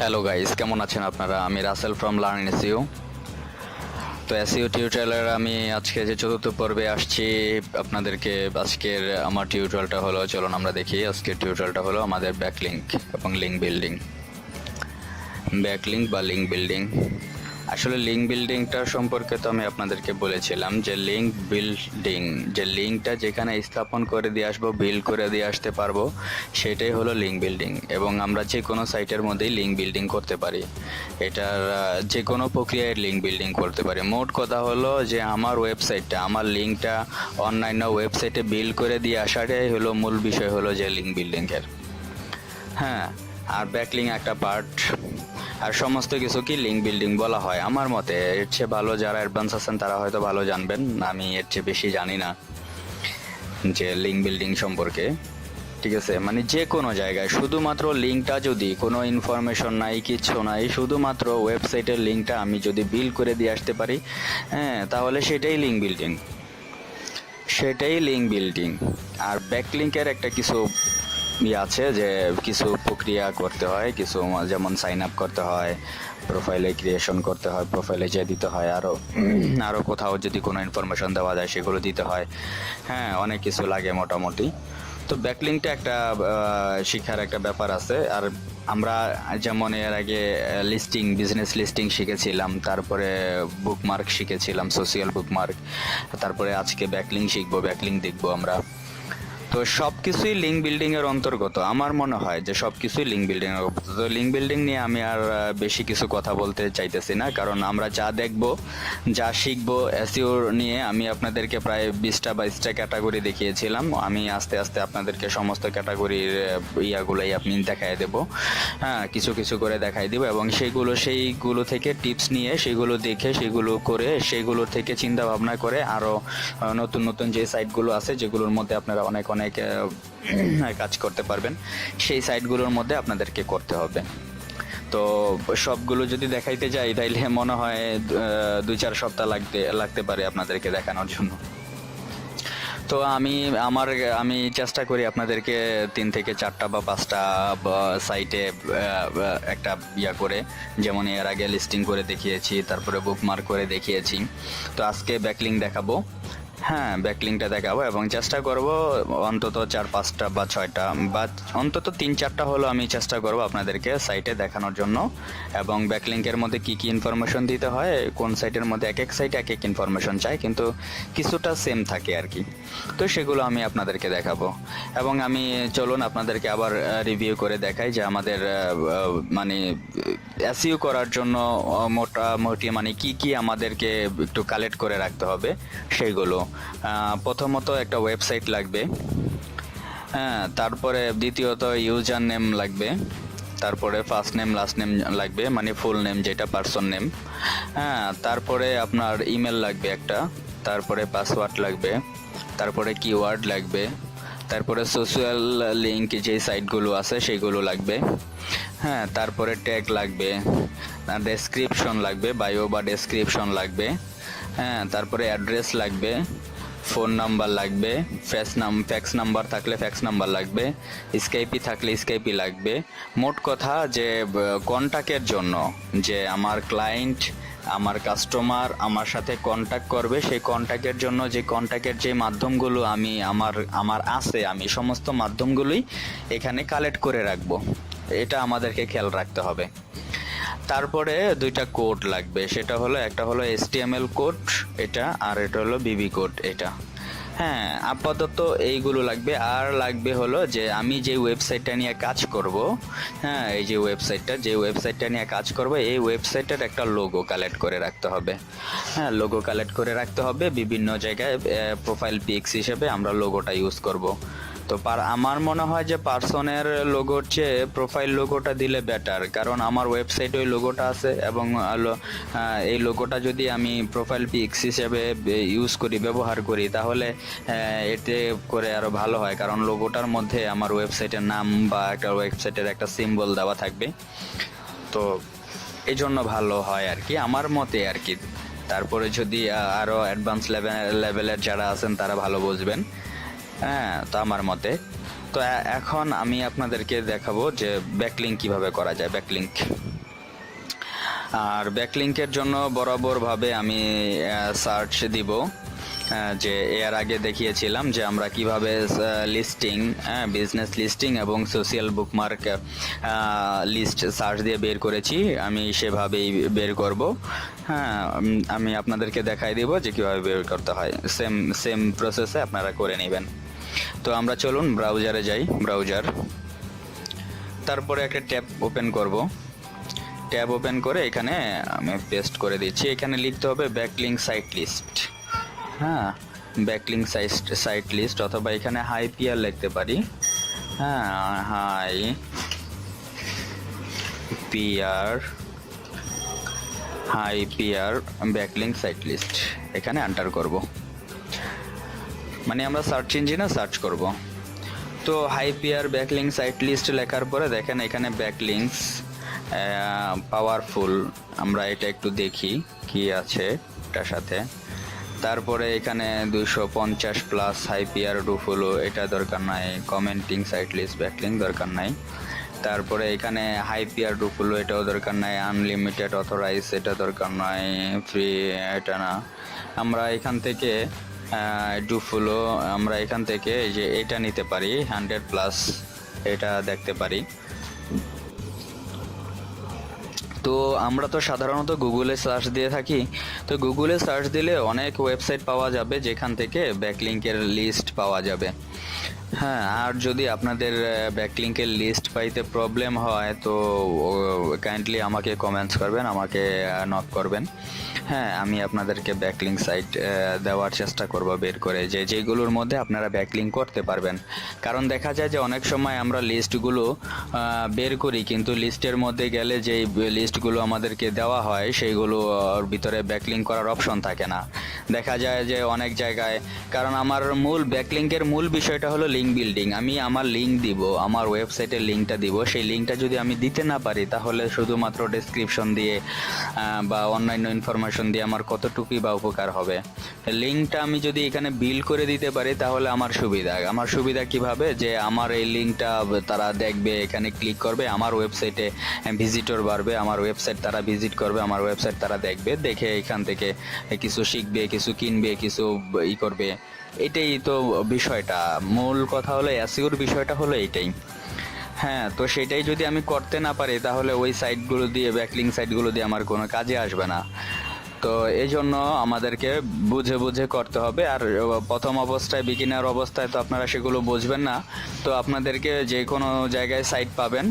Hello guys, কেমন আছেন আপনারা? আমি রাসেল ফ্রম লার্ন এসইও। তো এসইও টিউটোরিয়ালের আমি আজকে যে চতুর্থ পর্বে আসছি আপনাদেরকে। আজকের আমার টিউটোরিয়ালটা হলো, চলুন আমরা দেখি। আজকের টিউটোরিয়ালটা হলো আমাদের ব্যাকলিঙ্ক এবং লিঙ্ক বিল্ডিং। ব্যাকলিঙ্ক বা লিঙ্ক বিল্ডিং, আসলে লিঙ্ক বিল্ডিংটা সম্পর্কে তো আমি আপনাদেরকে বলেছিলাম যে লিঙ্ক বিল্ডিং, যে লিঙ্কটা যেখানে স্থাপন করে দিয়ে আসবো, বিল্ড করে দিয়ে আসতে পারবো, সেটাই হলো লিঙ্ক বিল্ডিং। এবং আমরা যে কোনো সাইটের মধ্যেই লিঙ্ক বিল্ডিং করতে পারি, এটার যে কোনো প্রক্রিয়ায় লিঙ্ক বিল্ডিং করতে পারি। মোট কথা হলো যে আমার ওয়েবসাইটটা, আমার লিঙ্কটা অন্যান্য ওয়েবসাইটে বিল্ড করে দিয়ে আসাটাই হলো মূল বিষয়, হলো যে লিঙ্ক বিল্ডিংয়ের। হ্যাঁ, আর ব্যাকলিং একটা পার্ট, আর সমস্ত কিছু কি লিঙ্ক বিল্ডিং বলা হয় আমার মতে। এর চেয়ে ভালো যারা অ্যাডভান্স আছেন তারা হয়তো ভালো জানবেন, আমি এর চেয়ে বেশি জানি না যে লিঙ্ক বিল্ডিং সম্পর্কে। ঠিক আছে, মানে যে কোনো জায়গায় শুধুমাত্র লিঙ্কটা, যদি কোনো ইনফরমেশন নাই, কিছু নাই, শুধুমাত্র ওয়েবসাইটের লিঙ্কটা আমি যদি বিল্ড করে দিয়ে আসতে পারি, হ্যাঁ, তাহলে সেটাই লিঙ্ক বিল্ডিং, সেটাই লিঙ্ক বিল্ডিং। আর ব্যাকলিংকের একটা কিছু আছে, যে কিছু প্রক্রিয়া করতে হয়, কিছু যেমন সাইন আপ করতে হয়, প্রোফাইলে ক্রিয়েশন করতে হয়, প্রোফাইলে যে দিতে হয়, আরও কোথাও যদি কোনো ইনফরমেশন দেওয়া যায় সেগুলো দিতে হয়। হ্যাঁ, অনেক কিছু লাগে মোটামুটি। তো ব্যাকলিংটা একটা শিক্ষার একটা ব্যাপার আছে। আর আমরা যেমন এর আগে লিস্টিং, বিজনেস লিস্টিং শিখেছিলাম, তারপরে বুকমার্ক শিখেছিলাম, সোশিয়াল বুকমার্ক, তারপরে আজকে ব্যাকলিং শিখবো, ব্যাকলিং দেখবো আমরা। তো সব কিছুই লিঙ্ক বিল্ডিং এর অন্তর্গত, আমার মনে হয় যে সব কিছুই লিঙ্ক বিল্ডিং এর অন্তর্গত। তো লিঙ্ক বিল্ডিং নিয়ে আমি আর বেশি কিছু কথা বলতে চাইতেছি না, কারণ আমরা যা দেখবো, যা শিখবো এসইও নিয়ে, আমি আপনাদেরকে প্রায় 20-22টা ক্যাটাগরি দেখিয়েছিলাম। আমি আস্তে আস্তে আপনাদেরকে সমস্ত ক্যাটাগরির ইয়াগুলোই আপনি দেখাই দেবো। হ্যাঁ, কিছু কিছু করে দেখাই দিব, এবং সেইগুলো থেকে টিপস নিয়ে, সেগুলো দেখে, সেগুলো করে, সেগুলো থেকে চিন্তা ভাবনা করে আরও নতুন নতুন যে সাইটগুলো আছে, যেগুলোর মধ্যে আপনারা অনেক অনেক কাজ করতে পারবেন, সেই সাইটগুলোর মধ্যে আপনাদেরকে করতে হবে। তো সবগুলো যদি দেখাইতে যাই তাইলে মনে হয় 2-4 সপ্তাহ লাগতে পারে আপনাদেরকে দেখানোর জন্য। তো আমি চেষ্টা করি আপনাদেরকে 3 থেকে 4টা বা 5টা সাইটে একটা ইয়া করে, যেমন এর আগে লিস্টিং করে দেখিয়েছি, তারপরে বুকমার্ক করে দেখিয়েছি। তো আজকে ব্যাকলিং দেখাবো। হ্যাঁ, ব্যাকলিংটা দেখাবো, এবং চেষ্টা করব অন্তত 4-5টা বা 6টা বা অন্তত 3-4টা হলো আমি চেষ্টা করব আপনাদেরকে সাইটে দেখানোর জন্য। এবং ব্যাকলিংকের মধ্যে কি কি ইনফরমেশন দিতে হয়, কোন সাইটের মধ্যে এক এক সাইটে এক এক ইনফরমেশন চাই, কিন্তু কিছুটা সেম থাকে আর কি। তো সেগুলো আমি আপনাদেরকে দেখাবো। এবং আমি চলুন আপনাদেরকে আবার রিভিউ করে দেখাই যে আমাদের মানে এসইও করার জন্য মোটামুটি মানে কি কি আমাদেরকে একটু কালেক্ট করে রাখতে হবে সেইগুলো। প্রথমত একটা ওয়েবসাইট লাগবে, হ্যাঁ, তারপরে দ্বিতীয়ত ইউজার নেম লাগবে, তারপরে ফার্স্ট নেম লাস্ট নেম লাগবে, মানে ফুল নেম যেটা পার্সন নেম। হ্যাঁ, তারপরে আপনার ইমেল লাগবে একটা, তারপরে পাসওয়ার্ড লাগবে, তারপরে কিওয়ার্ড লাগবে, তারপরে সোশ্যাল লিঙ্ক যে সাইটগুলো আছে সেগুলো লাগবে। হ্যাঁ, তারপরে ট্যাগ লাগবে, ডেসক্রিপশন লাগবে, বায়ো বা ডেসক্রিপশন লাগবে। হ্যাঁ, তারপরে অ্যাড্রেস লাগবে, ফোন নাম্বার লাগবে, ফ্যাক্স নাম্বার থাকলে ফ্যাক্স নাম্বার লাগবে, স্কাইপি থাকলে স্কাইপি লাগবে। মোট কথা যে কন্ট্যাক্টের জন্য, যে আমার ক্লায়েন্ট, আমার কাস্টমার আমার সাথে কন্ট্যাক্ট করবে, সেই কন্ট্যাক্টের জন্য যে কন্ট্যাক্টের যে মাধ্যমগুলো আমার আছে, আমি সমস্ত মাধ্যমগুলোই এখানে কালেক্ট করে রাখবো। এটা আমাদেরকে খেয়াল রাখতে হবে। তারপরে 2টা কোড লাগবে, সেটা হলো, একটা হলো HTML কোড এটা, আর এটা হলো BB কোড এটা। হ্যাঁ, আপাতত এইগুলো লাগবে। আর লাগবে হলো যে আমি যে ওয়েবসাইটটা নিয়ে কাজ করব, হ্যাঁ, এই যে ওয়েবসাইটটা নিয়ে কাজ করব, এই ওয়েবসাইটের একটা লোগো কালেক্ট করে রাখতে হবে। হ্যাঁ, লোগো কালেক্ট করে রাখতে হবে বিভিন্ন জায়গায়, প্রোফাইল পিক্স হিসেবে আমরা লোগোটা ইউজ করব। তো আমার মনে হয় যে পার্সনের লোগোর চেয়ে প্রোফাইল লোগোটা দিলে বেটার, কারণ আমার ওয়েবসাইটে ওই লোগোটা আছে, এবং এই লোগোটা যদি আমি প্রোফাইল পিক্স হিসেবে ইউজ করি, ব্যবহার করি, তাহলে এতে করে আরও ভালো হয়, কারণ লোগোটার মধ্যে আমার ওয়েবসাইটের নাম বা একটা ওয়েবসাইটের একটা সিম্বল দেওয়া থাকবে। তো এই জন্য ভালো হয় আর কি, আমার মতে আর কি। তারপরে যদি আরও অ্যাডভান্স লেভেলের যারা আছেন তারা ভালো বুঝবেন। হ্যাঁ, তো আমার মতে। তো এখন আমি আপনাদেরকে দেখাবো যে ব্যাকলিঙ্ক কিভাবে করা যায়। ব্যাকলিঙ্ক আর ব্যাকলিংকের জন্য বরাবরভাবে আমি সার্চ দিব, যে এর আগে দেখিয়েছিলাম যে আমরা কিভাবে লিস্টিং, বিজনেস লিস্টিং এবং সোশ্যাল বুকমার্ক লিস্ট সার্চ দিয়ে বের করেছি, আমি সেভাবেই বের করব। হ্যাঁ, আমি আপনাদেরকে দেখাই দিব যে কিভাবে বের করতে হয়, সেম প্রসেসে আপনারা করে নেবেন। তো আমরা চলুন ব্রাউজারে যাই, ব্রাউজার, তারপরে একটা ট্যাব ওপেন করব। ট্যাব ওপেন করে এখানে আমি পেস্ট করে দিচ্ছি, এখানে লিখতে হবে ব্যাকলিংক সাইট লিস্ট। হ্যাঁ, ব্যাকলিংক সাইট লিস্ট, অথবা এখানে হাই পিআর লিখতে পারি। হ্যাঁ, high PR backlink site list, এখানে এন্টার করব, মানে আমরা সার্চ ইঞ্জিনে সার্চ করব। তো high PR backlink site list লেখার পরে দেখেন এখানে ব্যাকলিংকস পাওয়ারফুল, আমরা এটা একটু দেখি কি আছে এটার সাথে। তারপরে এখানে 250 plus high PR do follow, এটা দরকার নাই। কমেন্টিং সাইট লিস্ট ব্যাকলিংক দরকার নাই। তারপরে এখানে হাই পিআর ডু ফলো, এটাও দরকার নাই। আনলিমিটেড অথরাইজ, এটা দরকার নাই। ফ্রি, এটা না। আমরা এখান থেকে ডু ফলো, আমরা এখান থেকে এই যে এটা নিতে পারি, 100 প্লাস, এটা দেখতে পারি। তো আমরা তো সাধারণত গুগলে সার্চ দিয়ে থাকি, তো গুগলে সার্চ দিলে অনেক ওয়েবসাইট পাওয়া যাবে যেখান থেকে ব্যাকলিংকের লিস্ট পাওয়া যাবে। হ্যাঁ, আর যদি আপনাদের ব্যাকলিংকের লিস্ট পাইতে প্রবলেম হয় তো কাইন্ডলি আমাকে কমেন্টস করবেন, আমাকে নক করবেন। হ্যাঁ, আমি আপনাদেরকে ব্যাকলিংক সাইট দেওয়ার চেষ্টা করব বের করে, যে যেগুলোর মধ্যে আপনারা ব্যাকলিংক করতে পারবেন। কারণ দেখা যায় যে অনেক সময় আমরা লিস্টগুলো বের করি, কিন্তু লিস্টের মধ্যে গেলে যেই লিস্টগুলো আমাদেরকে দেওয়া হয় সেইগুলোর ভিতরে ব্যাকলিংক করার অপশন থাকে না। দেখা যায় যে অনেক জায়গায়, কারণ আমার মূল ব্যাকলিংকের মূল বিষয়টা হলো লিঙ্ক বিল্ডিং। আমি আমার লিঙ্ক দিব, আমার ওয়েবসাইটের লিঙ্কটা দিব, সেই লিঙ্কটা যদি আমি দিতে না পারি তাহলে শুধুমাত্র ডেসক্রিপশন দিয়ে বা অন্যান্য ইনফরমেশন দিয়ে আমার কতটুকুই বা উপকার হবে। লিঙ্কটা আমি যদি এখানে বিল্ড করে দিতে পারি তাহলে আমার সুবিধা কিভাবে, যে আমার এই লিঙ্কটা তারা দেখবে, এখানে ক্লিক করবে, আমার ওয়েবসাইটে ভিজিটর বাড়বে, আমার ওয়েবসাইট তারা ভিজিট করবে, আমার ওয়েবসাইট তারা দেখবে, দেখে এখান থেকে কিছু শিখবে, কিছু কিনবে, কিছু করবে। এটাই তো বিষয়টা, মূল কথা হলো এসইওর বিষয়টা হলো এটাই। হ্যাঁ, তো সেটাই যদি আমি করতে না পারি তাহলে ওই সাইটগুলো দিয়ে, ব্যাকলিংক সাইটগুলো দিয়ে আমার কোনো কাজে আসবে না। তো এই জন্য আমাদেরকে বুঝে বুঝে করতে হবে। আর প্রথম অবস্থায়, বিগিনার অবস্থায় তো আপনারা সেগুলো বুঝবেন না, তো আপনাদেরকে যে কোনো জায়গায় সাইট পাবেন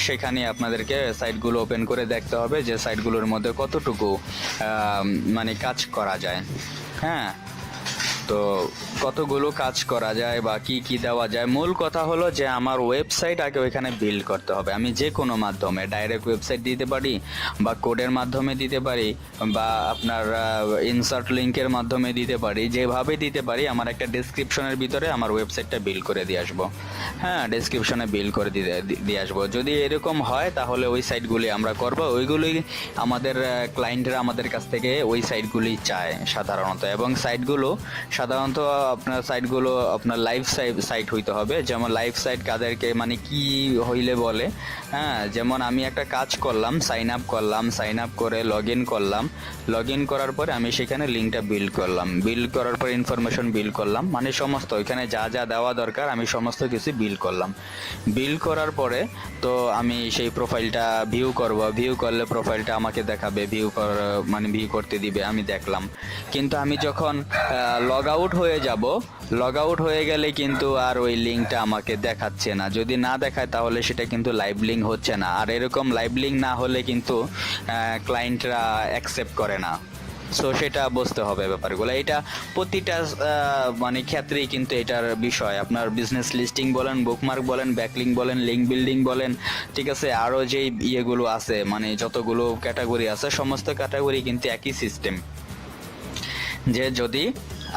সেখানে আপনাদেরকে সাইটগুলো ওপেন করে দেখতে হবে যে সাইটগুলোর মধ্যে কতটুকু মানে কাজ করা যায়। হ্যাঁ, তো কতগুলো কাজ করা যায় বা কি কি দেওয়া যায়। মূল কথা হলো যে আমার ওয়েবসাইট আগে ওইখানে বিল্ড করতে হবে। আমি যে কোনো মাধ্যমে ডাইরেক্ট ওয়েবসাইট দিতে পারি, বা কোডের মাধ্যমে দিতে পারি, বা আপনার ইনসার্ট লিঙ্কের মাধ্যমে দিতে পারি, যেভাবে দিতে পারি আমার একটা ডেসক্রিপশনের ভিতরে আমার ওয়েবসাইটটা বিল্ড করে দিয়ে আসবো। হ্যাঁ, ডেসক্রিপশনে বিল্ড করে দিয়ে আসবো। যদি এরকম হয় তাহলে ওই সাইটগুলি আমরা করব, ওইগুলি আমাদের ক্লায়েন্টরা আমাদের কাছ থেকে ওই সাইটগুলি চায় সাধারণত। এবং সাইটগুলো সাধারণত আপনার লাইভ সাইট হইতে হবে। যেমন লাইভ সাইট কাদেরকে, মানে কি হইলে বলে, হ্যাঁ, যেমন আমি একটা কাজ করলাম, সাইন আপ করে লগ ইন করার পরে আমি সেখানে লিঙ্কটা বিল্ড করার পর ইনফরমেশন বিল্ড করলাম, মানে সমস্ত ওইখানে যা যা দেওয়া দরকার আমি সমস্ত কিছু বিল্ড করার পরে তো আমি সেই প্রোফাইলটা ভিউ করলে প্রোফাইলটা আমাকে দেখাবে, ভিউ করতে দিবে, আমি দেখলাম। কিন্তু আমি যখন লগ আউট হয়ে গেলে কিন্তু আর ওই লিঙ্কটা আমাকে দেখাচ্ছে না। যদি না দেখায় তাহলে সেটা কিন্তু লাইভ লিঙ্ক হচ্ছে না। আর এরকম লাইভ লিঙ্ক না হলে কিন্তু ক্লায়েন্টরা অ্যাকসেপ্ট করে না। সো সেটা বুঝতে হবে ব্যাপারগুলো। এটা প্রতিটা মানে ক্ষেত্রেই কিন্তু এটার বিষয়। আপনার বিজনেস লিস্টিং বলেন, বুকমার্ক বলেন, ব্যাকলিঙ্ক বলেন, লিঙ্ক বিল্ডিং বলেন, ঠিক আছে, আরও যেই ইয়েগুলো আছে, মানে যতগুলো ক্যাটাগরি আছে সমস্ত ক্যাটাগরি কিন্তু একই সিস্টেম, যে যদি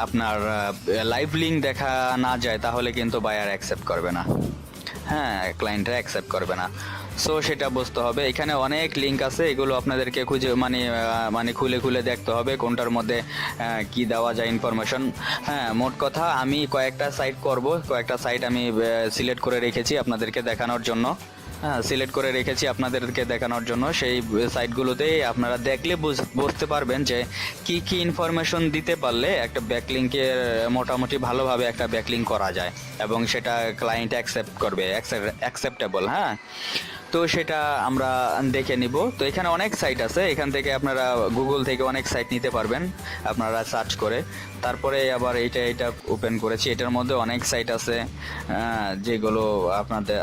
আপনার লাইভ লিঙ্ক দেখা না যায় তাহলে কিন্তু বায়ার অ্যাকসেপ্ট করবে না। হ্যাঁ, ক্লায়েন্টরা অ্যাকসেপ্ট করবে না। সো সেটা বুঝতে হবে। এখানে অনেক লিঙ্ক আছে, এগুলো আপনাদেরকে খুঁজে মানে খুলে দেখতে হবে কোনটার মধ্যে কি দেওয়া যায় ইনফরমেশন। হ্যাঁ, মোট কথা আমি কয়েকটা সাইট আমি সিলেক্ট করে রেখেছি আপনাদেরকে দেখানোর জন্য। হ্যাঁ, সিলেক্ট করে রেখেছি আপনাদেরকে দেখানোর জন্য। সেই সাইটগুলোতেই আপনারা দেখলে বুঝতে পারবেন যে কি কি ইনফরমেশন দিতে পারলে একটা ব্যাকলিংকের মোটামুটি ভালোভাবে একটা ব্যাকলিং করা যায় এবং সেটা ক্লায়েন্ট অ্যাকসেপ্ট করবে, অ্যাকসেপ্টেবল। হ্যাঁ, তো সেটা আমরা দেখে নিব। তো এখানে অনেক সাইট আছে, এখান থেকে আপনারা গুগল থেকে অনেক সাইট নিতে পারবেন আপনারা সার্চ করে। তারপরে আবার এটা ওপেন করেছি, এটার মধ্যে অনেক সাইট আছে যেগুলো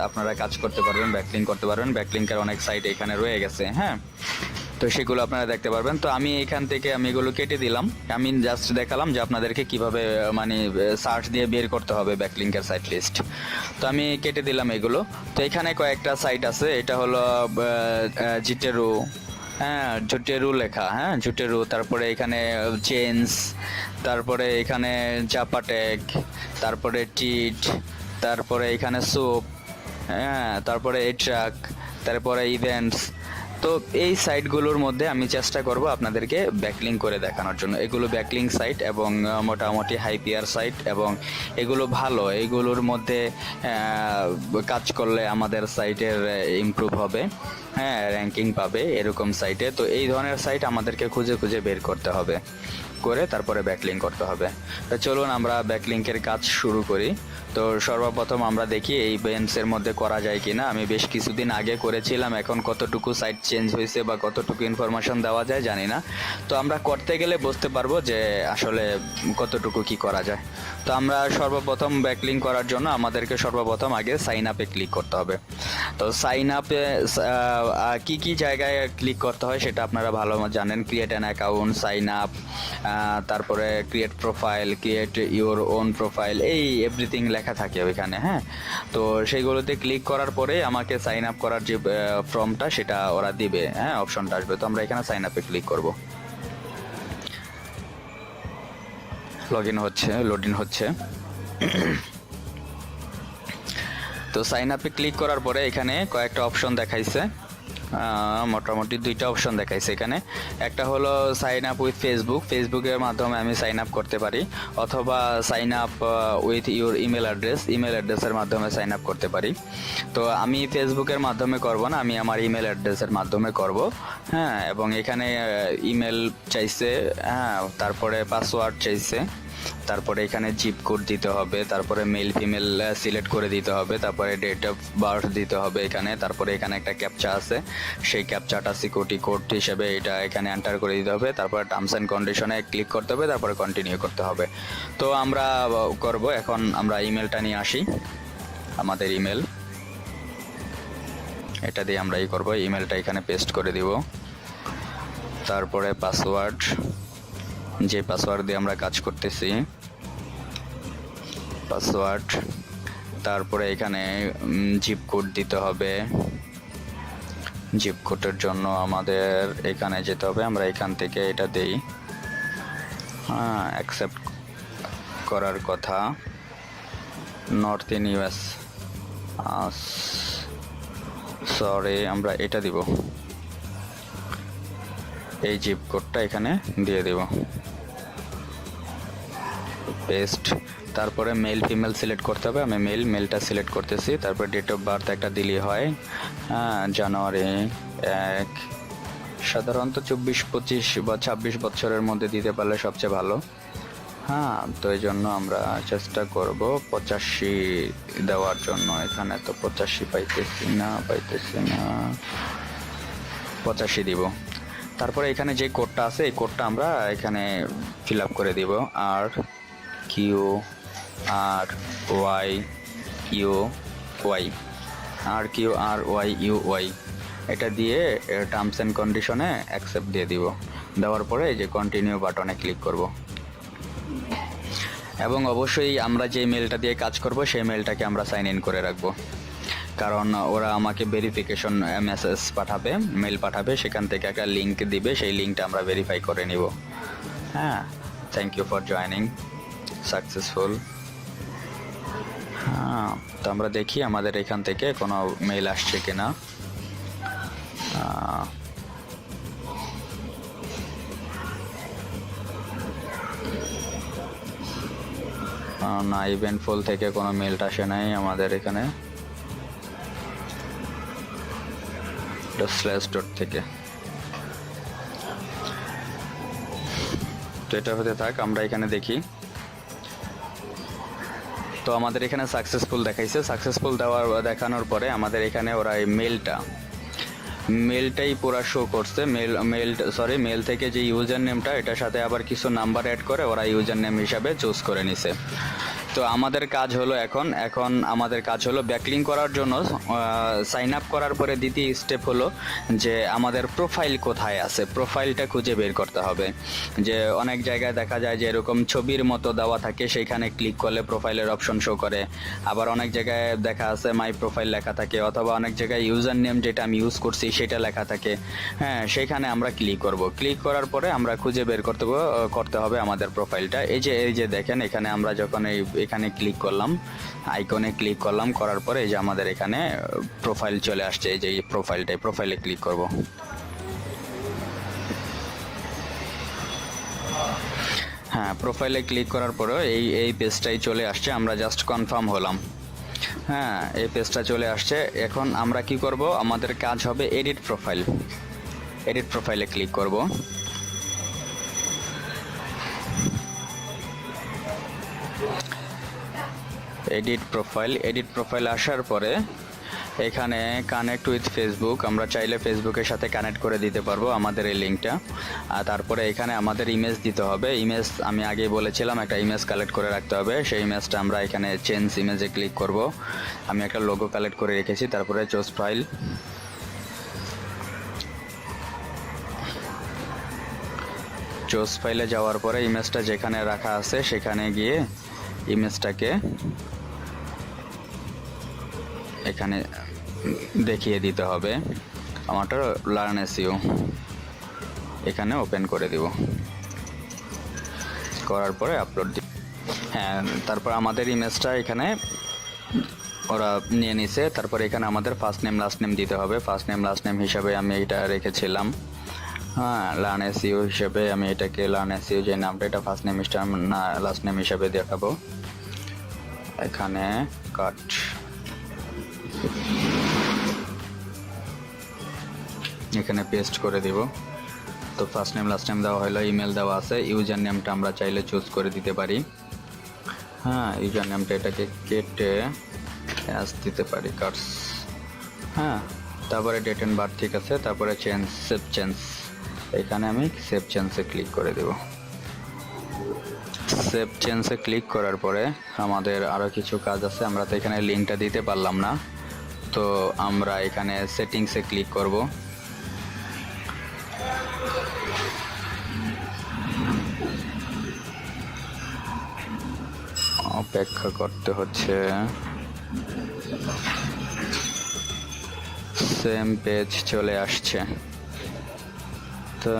আপনারা কাজ করতে পারবেন, ব্যাকলিং করতে পারবেন। ব্যাকলিংকের অনেক সাইট এখানে রয়ে গেছে। হ্যাঁ, তো সেগুলো আপনারা দেখতে পারবেন। তো আমি এখান থেকে এগুলো কেটে দিলাম। আমি জাস্ট দেখালাম যে আপনাদেরকে কিভাবে মানে সার্চ দিয়ে বের করতে হবে ব্যাকলিংকের সাইট লিস্ট। তো আমি কেটে দিলাম এগুলো। তো এখানে কয়েকটা সাইট আছে, এটা হলো জিটেরু, হ্যাঁ জুটেরু লেখা, হ্যাঁ জুটেরু। তারপরে এখানে চেঞ্জ, তারপরে এখানে জাপাটেক, তারপরে টিট, তারপরে এখানে সোপ, হ্যাঁ তারপরে এট্রাক, তারপরে ইভেন্টস। তো এই সাইটগুলোর মধ্যে আমি চেষ্টা করব আপনাদেরকে ব্যাকলিং করে দেখানোর জন্য। এগুলো ব্যাকলিং সাইট এবং মোটামুটি হাই পিয়ার সাইট এবং এগুলো ভালো। এগুলোর মধ্যে কাজ করলে আমাদের সাইটের ইমপ্রুভ হবে, হ্যাঁ র্যাঙ্কিং পাবে এরকম সাইটে। তো এই ধরনের সাইট আমাদেরকে খুঁজে খুঁজে বের করতে হবে, করে তারপরে ব্যাকলিং করতে হবে। তো চলুন আমরা ব্যাকলিংকের কাজ শুরু করি। তো সর্বপ্রথম আমরা দেখি এই বেঞ্চের মধ্যে করা যায় কিনা। আমি বেশ কিছুদিন আগে করেছিলাম, এখন কতটুকু সাইট চেঞ্জ হয়েছে বা কতটুকু ইনফরমেশন দেওয়া যায় জানি না। তো আমরা করতে গেলে বুঝতে পারবো যে আসলে কতটুকু কি করা যায়। তো আমরা সর্বপ্রথম ব্যাকলিং করার জন্য আমাদেরকে সর্বপ্রথম আগে সাইন আপে ক্লিক করতে হবে। তো সাইন আপে কি কি জায়গায় ক্লিক করতে হয় সেটা আপনারা ভালো জানেন। Create an account, sign up, তারপরে create profile, create your own profile, এই এভরিথিং লেখা থাকে ওইখানে। হ্যাঁ, তো সেইগুলোতে ক্লিক করার পরে আমাকে সাইন আপ করার যে ফর্মটা সেটা ওরা দিবে, হ্যাঁ অপশনটা আসবে। তো আমরা এখানে সাইন আপে ক্লিক করব। লোড ইন হচ্ছে। তো সাইন আপে ক্লিক করার পরে এখানে কয়েকটা অপশন দেখাইছে, মোটামুটি দুইটা অপশন দেখাইছে এখানে। একটা হলো সাইন আপ উইথ ফেসবুক, ফেসবুকের মাধ্যমে আমি সাইন আপ করতে পারি, অথবা sign up with your email অ্যাড্রেসের মাধ্যমে সাইন আপ করতে পারি। তো আমি ফেসবুকের মাধ্যমে করব না, আমি আমার ইমেল অ্যাড্রেসের মাধ্যমে করব। হ্যাঁ, এবং এখানে ইমেল চাইছে, হ্যাঁ তারপরে পাসওয়ার্ড চাইছে, তারপরে এখানে জিপ কোড দিতে হবে, তারপরে মেল ফিমেল সিলেক্ট করে দিতে হবে, তারপরে ডেট অফ বার্থ দিতে হবে এখানে, তারপরে এখানে একটা ক্যাপচা আছে, সেই ক্যাপচাটা সিকিউরিটি কোড হিসেবে এটা এখানে এন্টার করে দিতে হবে, তারপরে টার্মস অ্যান্ড কন্ডিশনে ক্লিক করতে হবে, তারপরে কন্টিনিউ করতে হবে। তো আমরা করব, এখন আমরা ইমেলটা নিয়ে আসি, আমাদের ইমেল, এটা দিয়ে আমরা করব, ইমেলটা এখানে পেস্ট করে দিব। তারপরে পাসওয়ার্ড, যে পাসওয়ার্ড দিয়ে আমরা কাজ করতেছি পাসওয়ার্ড, তারপরে এখানে জিপ কোড দিতে হবে। জিপ কোডের জন্য আমাদের এখানে যেতে হবে, আমরা এখান থেকে এটা দেই, হ্যাঁ অ্যাকসেপ্ট করার কথা, নর্থ ইন ইউএস, সরি আমরা এটা দিব, এই জিপ কোডটা এখানে দিয়ে দেব, পেস্ট। তারপরে মেল ফিমেল সিলেক্ট করতে হবে, আমি মেলটা সিলেক্ট করতেছি। তারপর ডেট অফ বার্থ একটা দিলেই হয়, হ্যাঁ জানুয়ারি 1, সাধারণত 24, 25 বা 26 বছরের মধ্যে দিতে পারলে সবচেয়ে ভালো। হ্যাঁ, তো এই জন্য আমরা চেষ্টা করব 85 দেওয়ার জন্য। এখানে তো 85 পাইতেছি না, 85 দিব। তারপরে এখানে যে কোডটা আছে এই কোডটা আমরা এখানে ফিল আপ করে দিব, RQRYUY, এটা দিয়ে টার্মস অ্যান্ড কন্ডিশনে অ্যাকসেপ্ট দিয়ে দিব। দেওয়ার পরে এই যে কন্টিনিউ বাটনে ক্লিক করব, এবং অবশ্যই আমরা যে মেলটা দিয়ে কাজ করব সেই মেলটাকে আমরা সাইন ইন করে রাখবো, কারণ ওরা আমাকে ভেরিফিকেশন মেসেজ পাঠাবে, মেল পাঠাবে, সেখান থেকে একটা লিঙ্ক দিবে, সেই লিঙ্কটা আমরা ভেরিফাই করে নিব। হ্যাঁ, thank you for joining, successful. হ্যাঁ, তো আমরা দেখি আমাদের এখান থেকে কোনো মেল আসছে কিনা। না, ইভেন্টফুল থেকে কোনো মেলটা আসে নাই আমাদের এখানে। স্ল্যাশ ডট থেকে। তো এটা হতে থাক, আমরা এখানে দেখি। তো আমাদের এখানে সাকসেসফুল দেখাইছে। সাকসেসফুল দেখানোর পরে আমাদের এখানে ওরা এই মেলটাই পুরো শো করছে। মেল থেকে যে ইউজার নেমটা, এটার সাথে আবার কিছু নাম্বার অ্যাড করে ওরা ইউজার নেম হিসাবে চুজ করে নিছে। তো আমাদের কাজ হলো এখন আমাদের কাজ হলো ব্যাকলিং করার জন্য সাইন আপ করার পরে দ্বিতীয় স্টেপ হলো যে আমাদের প্রোফাইল কোথায় আছে, প্রোফাইলটা খুঁজে বের করতে হবে। যে অনেক জায়গায় দেখা যায় যে এরকম ছবির মতো দেওয়া থাকে, সেইখানে ক্লিক করলে প্রোফাইলের অপশন শো করে। আবার অনেক জায়গায় দেখা আছে মাই প্রোফাইল লেখা থাকে, অথবা অনেক জায়গায় ইউজার নেম যেটা আমি ইউজ করছি সেটা লেখা থাকে। হ্যাঁ, সেখানে আমরা ক্লিক করব। ক্লিক করার পরে আমরা খুঁজে বের করতে হবে আমাদের প্রোফাইলটা। এই যে দেখেন, এখানে আমরা যখন এখানে ক্লিক করলাম, আইকনে ক্লিক করলাম, করার পরে এই যে আমাদের এখানে প্রোফাইল চলে আসছে। এই যে এই প্রোফাইলে ক্লিক করব। হ্যাঁ, প্রোফাইলে ক্লিক করার পরে এই পেজটাই চলে আসছে। আমরা জাস্ট কনফার্ম হলাম। হ্যাঁ, এই পেজটা চলে আসছে। এখন আমরা কি করব, আমাদের কাজ হবে এডিট প্রোফাইলে ক্লিক করব। এডিট প্রোফাইল আসার পরে এখানে কানেক্ট উইথ ফেসবুক, আমরা চাইলে ফেসবুকের সাথে কানেক্ট করে দিতে পারবো আমাদের এই লিঙ্কটা। আর তারপরে এখানে আমাদের ইমেজ দিতে হবে। ইমেজ আমি আগেই বলেছিলাম, একটা ইমেজ কালেক্ট করে রাখতে হবে। সেই ইমেজটা আমরা এখানে চেঞ্জ ইমেজে ক্লিক করব। আমি একটা লোগো কালেক্ট করে রেখেছি। তারপরে চুজ ফাইলে যাওয়ার পরে ইমেজটা যেখানে রাখা আছে সেখানে গিয়ে ইমেজটাকে এখানে দেখিয়ে দিতে হবে। আমারটা লার্ন এসইও এখানে ওপেন করে দিব। করার পরে আপলোড দিব। হ্যাঁ, তারপর আমাদের ইমেজটা এখানে ওরা নিয়ে নিছে। তারপর এখানে আমাদের ফার্স্ট নেম লাস্ট নেম দিতে হবে। ফার্স্ট নেম লাস্ট নেম হিসাবে আমি এটা রেখেছিলাম। হ্যাঁ, লার্ন এসইও হিসেবে আমি এটাকে লার্ন এসইও যে নামটা, এটা ফার্স্ট নেম লাস্ট নেম হিসাবে দেখাবো। এখানে কাট, এখানে পেস্ট করে দিব। তো ফার্স্ট নেম লাস্ট নেম দেওয়া হলো, ইমেল দেওয়া আছে। ইউজার নেমটা আমরা চাইলে চুজ করে দিতে পারি। হ্যাঁ, ইউজার নেমটা এটাকে কেটে অ্যাজ দিতে পারি, কাটস। হ্যাঁ, তারপরে ডেট অ্যান্ড বার্থ ঠিক আছে। তারপরে সেভ চেঞ্জ, এখানে আমি সেভ চেঞ্জে ক্লিক করে দেব। সেভ চেঞ্জে ক্লিক করার পরে আমাদের আরও কিছু কাজ আছে। আমরা তো এখানে লিঙ্কটা দিতে পারলাম না, তো আমরা এখানে সেটিংসে ক্লিক করব। অপেক্ষা করতে হচ্ছে। সেম পেজ চলে আসছে। তো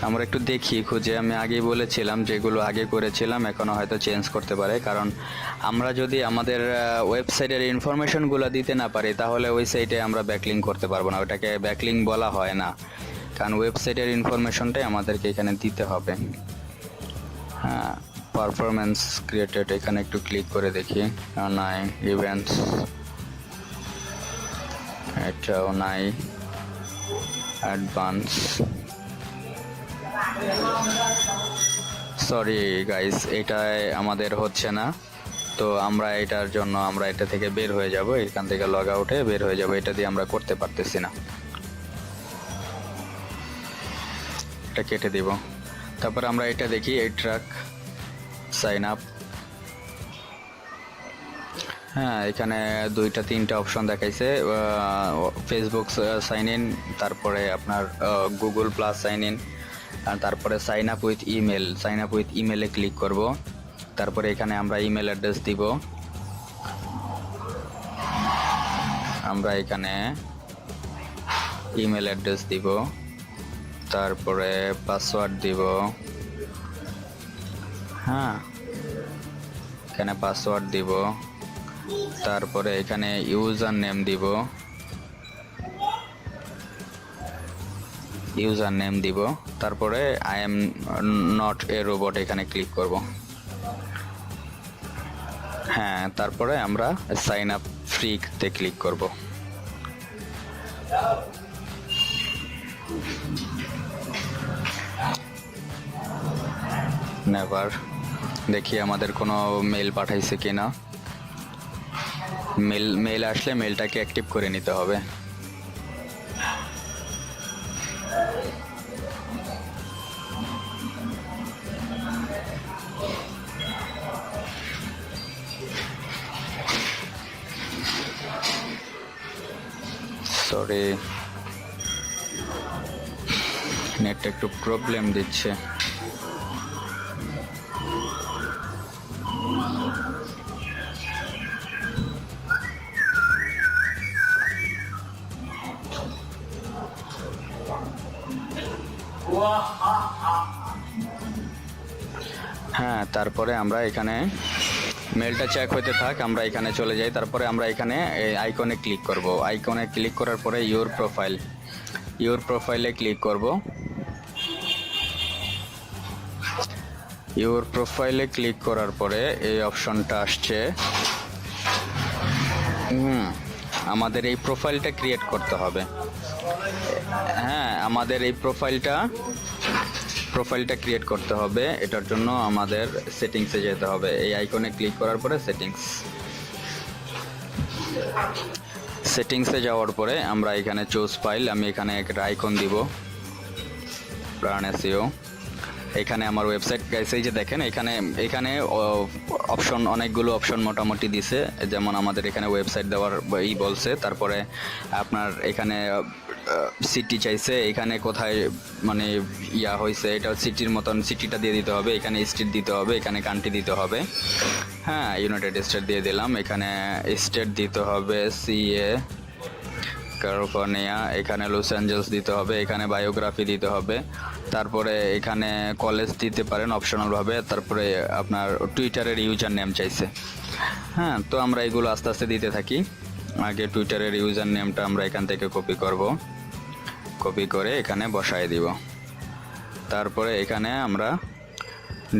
আমরা একটু দেখি খুঁজে। আমি আগেই বলেছিলাম যেগুলো আগে করেছিলাম এখনো হয়তো চেঞ্জ করতে পারে, কারণ আমরা যদি আমাদের ওয়েবসাইটের ইনফরমেশনগুলো দিতে না পারি তাহলে ওই সাইটে আমরা ব্যাকলিং করতে পারবো না। ওটাকে ব্যাকলিং বলা হয় না, কারণ ওয়েবসাইটের ইনফরমেশনটাই আমাদেরকে এখানে দিতে হবে। হ্যাঁ, পারফরমেন্স ক্রিয়েটেড, এখানে একটু ক্লিক করে দেখি। নাই, ইভেন্টস এটাও নাই, অ্যাডভান্স। সরি গাইস, এটাই আমাদের হচ্ছে না। তো আমরা এটার জন্য আমরা এটা থেকে বের হয়ে যাব, এখান থেকে লগ আউটে বের হয়ে যাব। এটা দিয়ে আমরা করতে পারতেছি না, এটা কেটে দিব। তারপর আমরা এটা দেখি, এই ট্র্যাক সাইন আপ। হ্যাঁ, এখানে দুইটা তিনটা অপশন দেখাইছে, ফেসবুক সাইন ইন, তারপরে আপনার গুগল প্লাস সাইন ইন, আর তারপরে সাইন আপ উইথ ইমেলে ক্লিক করব। তারপরে এখানে আমরা ইমেল অ্যাড্রেস দিব। আমরা এখানে ইমেল অ্যাড্রেস দিব, তারপরে পাসওয়ার্ড দিব। হ্যাঁ, এখানে পাসওয়ার্ড দিব। তারপরে এখানে ইউজার নেম দিব, তারপরে I am not a robot এখানে ক্লিক করব। হ্যাঁ, তারপরে আমরা সাইন আপ ফ্রিতে ক্লিক করব। নেভার। দেখি আমাদের কোনো মেল পাঠাইছে কিনা। মেল আসলে মেলটাকে অ্যাক্টিভ করে নিতে হবে। সরি, নেটটা একটু প্রবলেম দিচ্ছে। হ্যাঁ, তারপরে আমরা এখানে মেলটা চেক হতে থাক, আমরা এখানে চলে যাই। তারপরে আমরা এখানে আইকনে ক্লিক করব। আইকনে ক্লিক করার পরে ইউর প্রোফাইলে ক্লিক করব। ইউর প্রোফাইলে ক্লিক করার পরে এই অপশনটা আসছে। আমাদের এই প্রোফাইলটা ক্রিয়েট করতে হবে। হ্যাঁ, আমাদের এই প্রোফাইলটা ক্রিয়েট করতে হবে। এটার জন্য আমাদের সেটিংসে যেতে হবে। এই আইকনে ক্লিক করার পরে সেটিংসে যাওয়ার পরে আমরা এখানে চুজ ফাইল, আমি এখানে একটা আইকন দিব, প্রাণ এসইও। এখানে আমার ওয়েবসাইট গাইস, এই যে দেখেন এখানে অপশন, অনেকগুলো অপশন মোটামুটি দিছে। যেমন আমাদের এখানে ওয়েবসাইট দেওয়ার বলছে। তারপরে আপনার এখানে সিটি চাইছে, এখানে কোথায় মানে হয়েছে, এটা সিটির মতন সিটিটা দিয়ে দিতে হবে। এখানে স্টেট দিতে হবে, এখানে কান্ট্রি দিতে হবে। হ্যাঁ, ইউনাইটেড স্টেট দিয়ে দিলাম। এখানে স্টেট দিতে হবে সিএ ক্যালিফোর্নিয়া, এখানে লস অ্যাঞ্জেলস দিতে হবে, এখানে বায়োগ্রাফি দিতে হবে। তারপরে এখানে কলেজ দিতে পারেন অপশনালভাবে। তারপরে আপনার টুইটারের ইউজার নেম চাইছে। হ্যাঁ, তো আমরা এগুলো আস্তে আস্তে দিতে থাকি। আগে টুইটারের ইউজার নেমটা আমরা এখান থেকে কপি করে এখানে বসায় দিব। তারপরে এখানে আমরা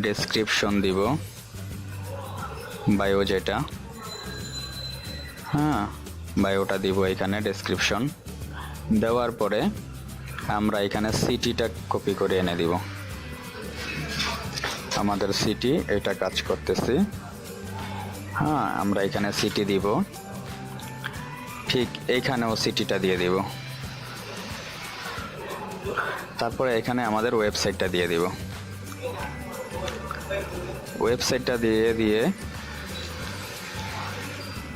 ডেসক্রিপশন দিব, বায়ো যেটা, হ্যাঁ বায়োটা দিব এখানে। ডেসক্রিপশন দেওয়ার পরে আমরা এখানে সিটিটা কপি করে এনে দিব। আমাদের সিটি এটা কাজ করতেছি। হ্যাঁ, আমরা এখানে সিটি দিব, ঠিক এইখানেও সিটিটা দিয়ে দিব। তারপরে এখানে আমাদের ওয়েবসাইটটা দিয়ে দিব। ওয়েবসাইটটা দিয়ে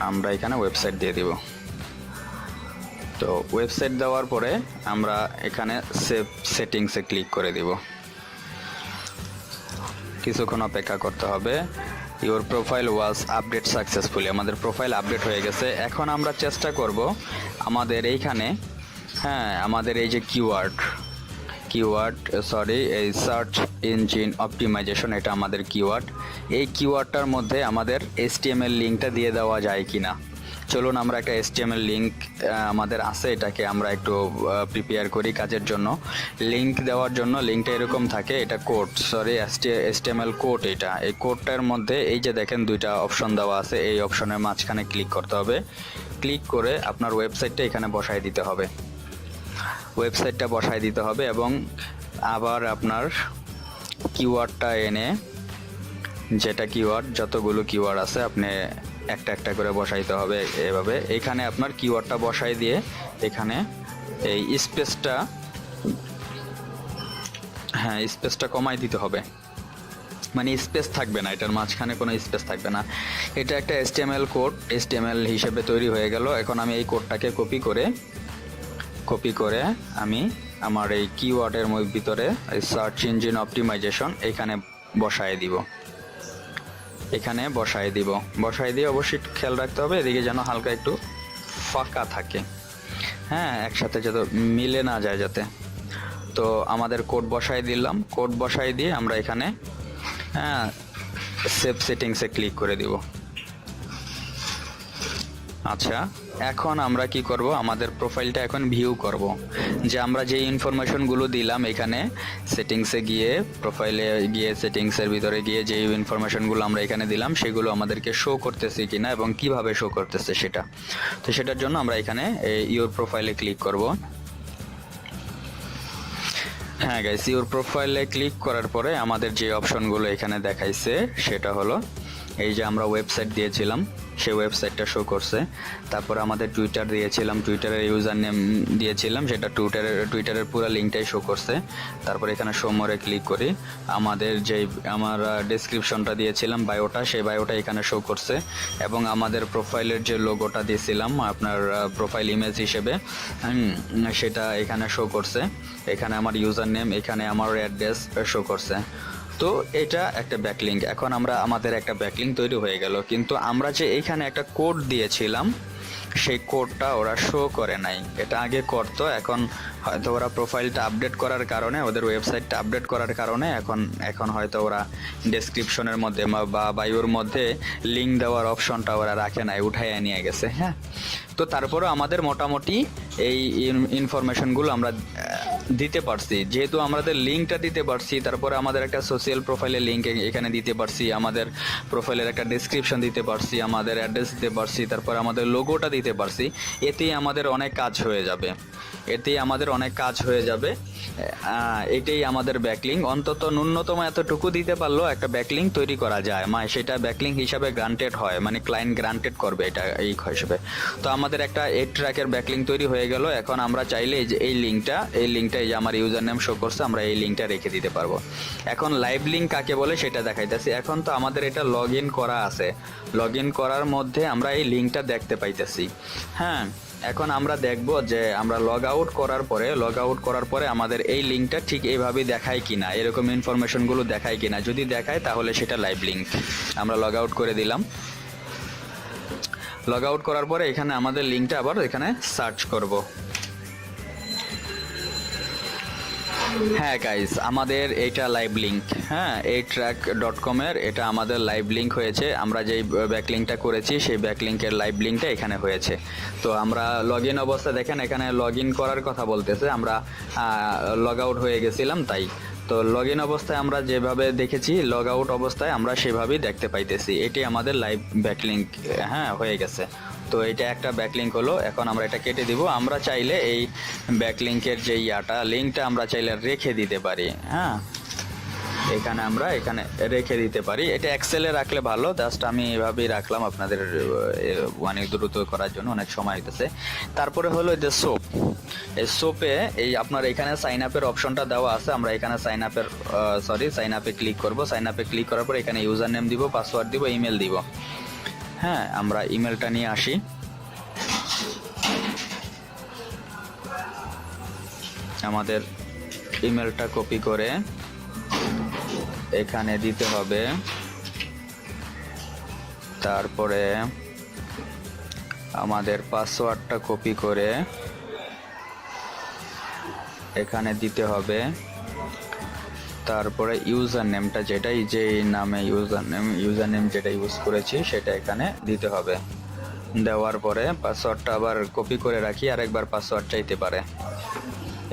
আমরা এখানে ওয়েবসাইট দিয়ে দিব। তো ওয়েবসাইট দেওয়ার পরে আমরা এখানে সেভ সেটিংসে ক্লিক করে দিব। কিছুক্ষণ অপেক্ষা করতে হবে। Your profile was update successfully, আমাদের প্রোফাইল আপডেট হয়ে গেছে। এখন আমরা চেষ্টা করব আমাদের এইখানে, হ্যাঁ আমাদের এই যে এই সার্চ ইঞ্জিন অপটিমাইজেশন, এটা আমাদের কিওয়ার্ড। এই কিওয়ার্ডটার মধ্যে আমাদের HTML লিঙ্কটা দিয়ে দেওয়া যায় কিনা। চলুন আমরা একটা HTML লিঙ্ক আমাদের আছে, এটাকে আমরা একটু প্রিপেয়ার করি কাজের জন্য। লিঙ্ক দেওয়ার জন্য লিঙ্কটা এরকম থাকে, এটা কোড, HTML কোড। এটা এই কোডটার মধ্যে এই যে দেখেন দুইটা অপশন দেওয়া আছে, এই অপশনের মাঝখানে ক্লিক করতে হবে। ক্লিক করে আপনার ওয়েবসাইটটা এখানে বসায় দিতে হবে। এবং আবার আপনার কিওয়ার্ডটা এনে, যেটা কিওয়ার্ড, যতগুলো কিওয়ার্ড আছে আপনি একটা একটা করে বসাইতে হবে এভাবে। এখানে আপনার কিওয়ার্ডটা বসাই দিয়ে এখানে এই স্পেসটা কমাই দিতে হবে, মানে স্পেস থাকবে না, এটার মাঝখানে কোনো স্পেস থাকবে না। এটা একটা HTML কোড, HTML হিসেবে তৈরি হয়ে গেল। এখন আমি এই কোডটাকে কপি করে আমি আমার এই কিওয়ার্ডের ভিতরে সার্চ ইঞ্জিন অপটিমাইজেশন এখানে বসায় দিয়ে অবশ্যই খেয়াল রাখতে হবে এদিকে যেন হালকা একটু ফাঁকা থাকে, হ্যাঁ একসাথে যাতে মিলে না যায় যাতে। তো আমাদের কোড বসাই দিলাম, কোড বসাই দিয়ে আমরা এখানে সেভ সেটিংসে ক্লিক করে দিব। আচ্ছা, এখন আমরা কি করব, আমাদের প্রোফাইলটা এখন ভিউ করব, যে আমরা যে ইনফরমেশনগুলো দিলাম এখানে সেটিংসে গিয়ে, প্রোফাইলে গিয়ে সেটিংসের ভিতরে গিয়ে যে ইনফরমেশনগুলো আমরা এখানে দিলাম সেগুলো আমাদেরকে শো করতেছে কিনা এবং কিভাবে শো করতেছে সেটা। তো সেটার জন্য আমরা এখানে ইওর প্রোফাইলে ক্লিক করব। হ্যাঁ গাইস, ইওর প্রোফাইলে ক্লিক করার পরে আমাদের যে অপশনগুলো এখানে দেখাইছে সেটা হলো এই যে আমরা ওয়েবসাইট দিয়েছিলাম সেই ওয়েবসাইটটা শো করছে। তারপর আমাদের টুইটার দিয়েছিলাম, টুইটারের ইউজার নেম দিয়েছিলাম, সেটা টুইটারের পুরো লিঙ্কটাই শো করছে। তারপর এখানে শো মোরে ক্লিক করি, আমাদের যেই আমরা ডেসক্রিপশনটা দিয়েছিলাম বায়োটা, সেই বায়োটা এখানে শো করছে। এবং আমাদের প্রোফাইলের যে লোগোটা দিয়েছিলাম আপনার প্রোফাইল ইমেজ হিসেবে, সেটা এখানে শো করছে। এখানে আমার ইউজার নেম, এখানে আমার অ্যাড্রেস শো করছে। তো এটা একটা ব্যাকলিঙ্ক। এখন আমাদের একটা ব্যাকলিঙ্ক তৈরি হয়ে গেল, কিন্তু আমরা যে এইখানে একটা কোড দিয়েছিলাম সেই কোডটা ওরা শো করে নাই। এটা আগে করতো, এখন হয়তো ওরা প্রোফাইলটা আপডেট করার কারণে, ওদের ওয়েবসাইটটা আপডেট করার কারণে এখন হয়তো ওরা ডেসক্রিপশনের মধ্যে বা বায়োর মধ্যে লিঙ্ক দেওয়ার অপশনটা ওরা রাখে নাই, উঠাইয়া নিয়ে গেছে। হ্যাঁ, তো তারপরেও আমাদের মোটামুটি এই ইনফরমেশনগুলো আমরা দিতে পারছি। যেহেতু আমাদের লিঙ্কটা দিতে পারছি, তারপরে আমাদের একটা সোশ্যাল প্রোফাইলের লিঙ্ক এখানে দিতে পারছি, আমাদের প্রোফাইলের একটা ডেসক্রিপশন দিতে পারছি, আমাদের অ্যাড্রেস দিতে পারছি, তারপর আমাদের লোগোটা দিতে পারছি। এতেই আমাদের অনেক কাজ হয়ে যাবে, এটাই আমাদের ব্যাকলিঙ্ক। অন্তত ন্যূনতম এতটুকু দিতে পারলেও একটা ব্যাকলিঙ্ক তৈরি করা যায়, সেটা ব্যাকলিঙ্ক হিসাবে গ্রান্টেড হয়, মানে ক্লায়েন্ট গ্রান্টেড করবে এটা এই হিসেবে। তো আমাদের একটা এড ট্র্যাকের ব্যাকলিঙ্ক তৈরি হয়ে গেল। এখন আমরা চাইলে যে এই লিঙ্কটা এই যে আমার ইউজার নেম শো করছে, আমরা এই লিঙ্কটা রেখে দিতে পারবো। এখন লাইভ লিঙ্ক কাকে বলে সেটা দেখাইতেছি। এখন তো আমাদের এটা লগ ইন করা আছে, লগ ইন করার মধ্যে আমরা এই লিঙ্কটা দেখতে পাইতেছি। হ্যাঁ, এখন আমরা দেখব যে আমরা লগ আউট করার পরে আমাদের এই লিঙ্কটা ঠিক এইভাবে দেখায় কিনা, এরকম ইনফরমেশনগুলো দেখায় কিনা। যদি দেখায় তাহলে সেটা লাইভ লিঙ্ক। আমরা লগ আউট করে দিলাম। লগ আউট করার পরে এখানে আমাদের লিঙ্কটা আবার এখানে সার্চ করব। হ্যাঁ গাইস, আমাদের এটা লাইভ লিঙ্ক। হ্যাঁ, এই ট্র্যাক.com এর এটা আমাদের লাইভ লিঙ্ক হয়েছে। আমরা যেই ব্যাকলিঙ্কটা করেছি সেই ব্যাকলিঙ্কের লাইভ লিঙ্কটা এখানে হয়েছে। তো আমরা লগ ইন অবস্থা দেখেন, এখানে লগ ইন করার কথা বলতেছে, আমরা লগ আউট হয়ে গেছিলাম তাই। তো লগ ইন অবস্থায় আমরা যেভাবে দেখেছি, লগ আউট অবস্থায় আমরা সেভাবেই দেখতে পাইতেছি। এটি আমাদের লাইভ ব্যাকলিঙ্ক হয়ে গেছে। তো এটা একটা ব্যাকলিঙ্ক হলো। এখন আমরা এটা কেটে দিব। আমরা চাইলে এই ব্যাকলিঙ্কের যে লিঙ্কটা আমরা চাইলে রেখে দিতে পারি। হ্যাঁ, এখানে রেখে দিতে পারি। এটা এক্সেলে রাখলে ভালো, জাস্ট আমি এভাবেই রাখলাম আপনাদের অনেক দ্রুত করার জন্য, অনেক সময় হইতেছে। তারপরে হলো যে সোপ, এই সোপে এই আপনার এখানে সাইন আপের অপশনটা দেওয়া আছে। আমরা এখানে সাইন আপে ক্লিক করব। সাইন আপে ক্লিক করার পর এখানে ইউজার নেম দিব, পাসওয়ার্ড দিব, ইমেল দিব। হ্যাঁ, আমরা ইমেলটা নিয়ে আসি। আমাদের ইমেলটা কপি করে এখানে দিতে হবে। তারপরে আমাদের পাসওয়ার্ডটা কপি করে এখানে দিতে হবে। তারপরে ইউজার নেমটা যে নামে ইউজার নেম যেটা ইউজ করেছি সেটা এখানে দিতে হবে। দেওয়ার পরে পাসওয়ার্ডটা আবার কপি করে রাখি, আরেকবার পাসওয়ার্ড চাইতে পারে।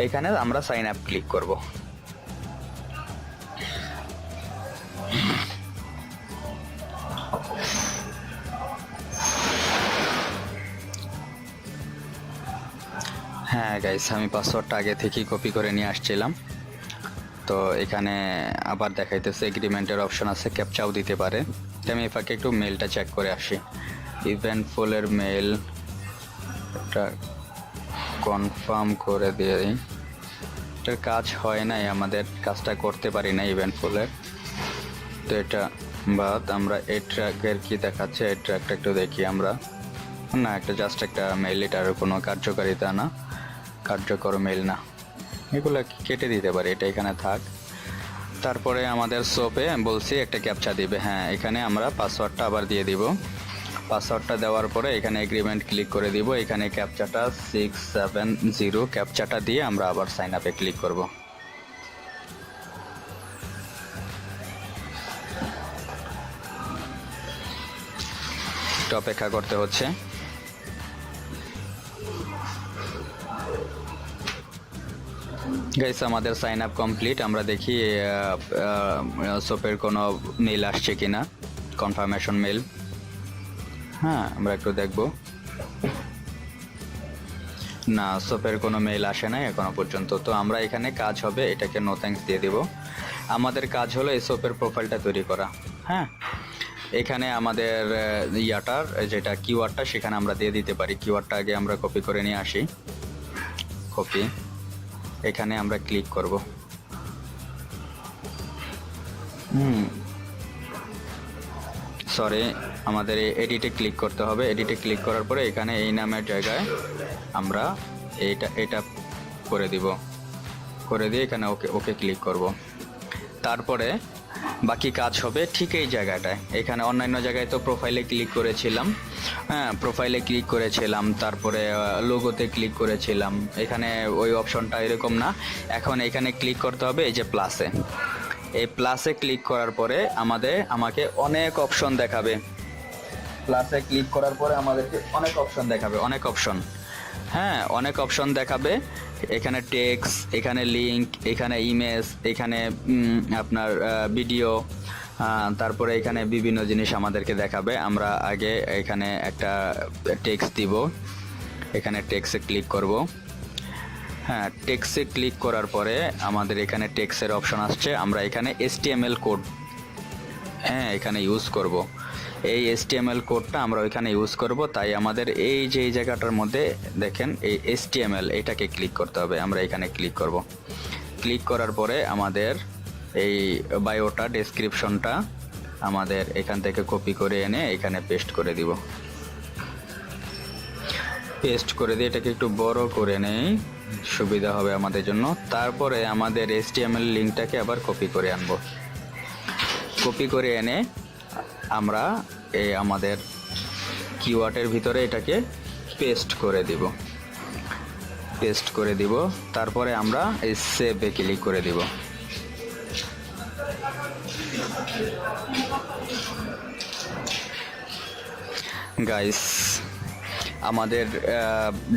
এখানে আমরা সাইন আপ ক্লিক করব। হ্যাঁ গাইস, আমি পাসওয়ার্ডটা আগে থেকেই কপি করে নিয়ে আসছিলাম। তো এখানে আবার দেখাইতেছে এগ্রিমেন্টের অপশন আছে, ক্যাপচাও দিতে পারে। আমি এফাকে একটু মেলটা চেক করে আসি। ইভেন্টফুলের মেল এটা কনফার্ম করে দিয়ে দিই। এটার কাজ হয় নাই, আমাদের কাজটা করতে পারি না ইভেন্টফুলের। তো এটা বাদ, আমরা এই ট্র্যাকের কি দেখাচ্ছে এই ট্র্যাকটা একটু দেখি আমরা। না, একটা জাস্ট একটা মেল, এটার কোনো কার্যকারিতা না, কার্যকর মেল না, এগুলো কেটে দিতে পারি, এটা এখানে থাক। তারপরে আমাদের সোপে বলছি একটা ক্যাপচা দিবে। হ্যাঁ, এখানে আমরা পাসওয়ার্ডটা আবার দিয়ে দিব। পাসওয়ার্ডটা দেওয়ার পরে এখানে এগ্রিমেন্ট ক্লিক করে দিব। এখানে ক্যাপচাটা 670 ক্যাপচাটা দিয়ে আমরা আবার সাইন আপে ক্লিক করব। একটু অপেক্ষা করতে হচ্ছে। গাইস আমাদের সাইন আপ কমপ্লিট। আমরা দেখি সোপের কোনো মেল আসছে কিনা, কনফার্মেশন মেল। হ্যাঁ, আমরা একটু দেখব। না, সোপের কোনো মেল আসে নাই এখনো পর্যন্ত। তো আমরা এখানে কাজ হবে এটাকে নো থ্যাঙ্কস দিয়ে দিব। আমাদের কাজ হলো এই সোপের প্রোফাইলটা তৈরি করা। হ্যাঁ, এখানে আমাদের ইয়াটার যেটা কিওয়ার্ডটা সেখানে আমরা দিয়ে দিতে পারি। কিওয়ার্ডটা আগে আমরা কপি করে নিয়ে আসি। কপি, এখানে আমরা ক্লিক করব। সরি, আমাদের এডিটে ক্লিক করতে হবে। এডিটে ক্লিক করার পরে এখানে এই নামের জায়গায় আমরা এটা করে দিব। করে দিয়ে এখানে ওকে ওকে ক্লিক করব। তারপরে বাকি কাজ হবে ঠিক এই জায়গাটায়। এখানে অন্যান্য জায়গায় তো প্রোফাইলে ক্লিক করেছিলাম। হ্যাঁ, প্রোফাইলে ক্লিক করেছিলাম, তারপরে লোগোতে ক্লিক করেছিলাম। এখানে ওই অপশনটা এরকম না। এখন এখানে ক্লিক করতে হবে এই যে প্লাসে। এই প্লাসে ক্লিক করার পরে আমাকে অনেক অপশন দেখাবে। প্লাসে ক্লিক করার পরে আমাদেরকে অনেক অপশন দেখাবে, অনেক অপশন। হ্যাঁ, অনেক অপশন দেখাবে। এখানে টেক্সট, এখানে লিঙ্ক, এখানে ইমেজ, এখানে আপনার ভিডিও, তারপরে এখানে বিভিন্ন জিনিস আমাদেরকে দেখাবে। আমরা আগে এখানে একটা টেক্সট দিব। এখানে টেক্সটে ক্লিক করব। হ্যাঁ, টেক্সটে ক্লিক করার পরে আমাদের এখানে টেক্সটের অপশন আসছে। আমরা এখানে HTML কোড এখানে ইউজ করব। এই HTML কোডটা আমরা ওইখানে ইউজ করব। তাই আমাদের এই যে এই জায়গাটার মধ্যে দেখেন এই HTML, এটাকে ক্লিক করতে হবে। আমরা এখানে ক্লিক করব। ক্লিক করার পরে আমাদের এই বায়োটা, ডেসক্রিপশনটা আমাদের এখান থেকে কপি করে এনে এখানে পেস্ট করে দিব। পেস্ট করে দিয়ে এটাকে একটু বড় করে নেই, সুবিধা হবে আমাদের জন্য। তারপরে আমাদের HTML লিঙ্কটাকে আবার কপি করে আনব। কপি করে এনে আমরা এই আমাদের কিওয়ার্ডের ভিতরে এটাকে পেস্ট করে দিব। পেস্ট করে দিব। তারপরে আমরা এই সেভে ক্লিক করে দিব। গাইস, আমাদের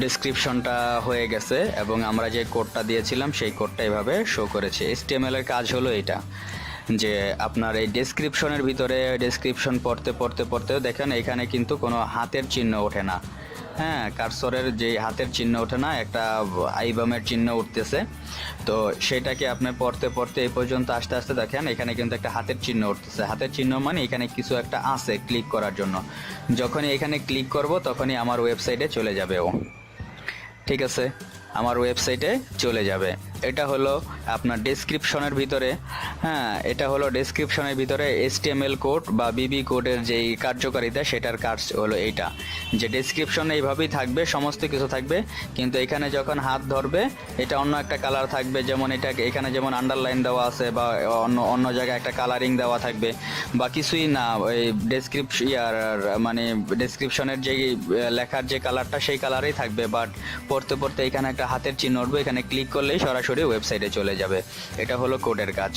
ডেসক্রিপশনটা হয়ে গেছে এবং আমরা যে কোডটা দিয়েছিলাম সেই কোডটা এভাবে শো করেছে। HTML এর কাজ হলো এটা, যে আপনার এই ডেসক্রিপশনের ভিতরে ডেসক্রিপশন পড়তেও দেখেন এখানে কিন্তু কোনো হাতের চিহ্ন ওঠে না। হ্যাঁ, কার্সরের যে হাতের চিহ্ন ওঠে না, একটা আইবামের চিহ্ন উঠতেছে। তো সেটাকে আপনি পড়তে এই পর্যন্ত আস্তে আস্তে দেখেন এখানে কিন্তু একটা হাতের চিহ্ন উঠতেছে। হাতের চিহ্ন মানে এখানে কিছু একটা আছে ক্লিক করার জন্য। যখনই এখানে ক্লিক করব তখনই আমার ওয়েবসাইটে চলে যাবে ও। ঠিক আছে, আমার ওয়েবসাইটে চলে যাবে। এটা হলো আপনার ডেসক্রিপশনের ভিতরে। হ্যাঁ, এটা হলো ডেসক্রিপশনের ভিতরে HTML কোড বা BB কোডের যেই কার্যকারিতা, সেটার কাজ হলো এইটা, যে ডেসক্রিপশন এইভাবেই থাকবে, সমস্ত কিছু থাকবে। কিন্তু এখানে যখন হাত ধরবে এটা অন্য একটা কালার থাকবে। যেমন এটা এখানে যেমন আন্ডারলাইন দেওয়া আছে বা অন্য জায়গায় একটা কালারিং দেওয়া থাকবে বা কিছুই না। ওই মানে ডেসক্রিপশনের যেই লেখার যে কালারটা সেই কালারেই থাকবে, বাট পড়তে এখানে একটা হাতের চিহ্ন উঠবে। এখানে ক্লিক করলেই সরাসরি ওয়েবসাইটে চলে যাবে। এটা হলো কোডের কাজ।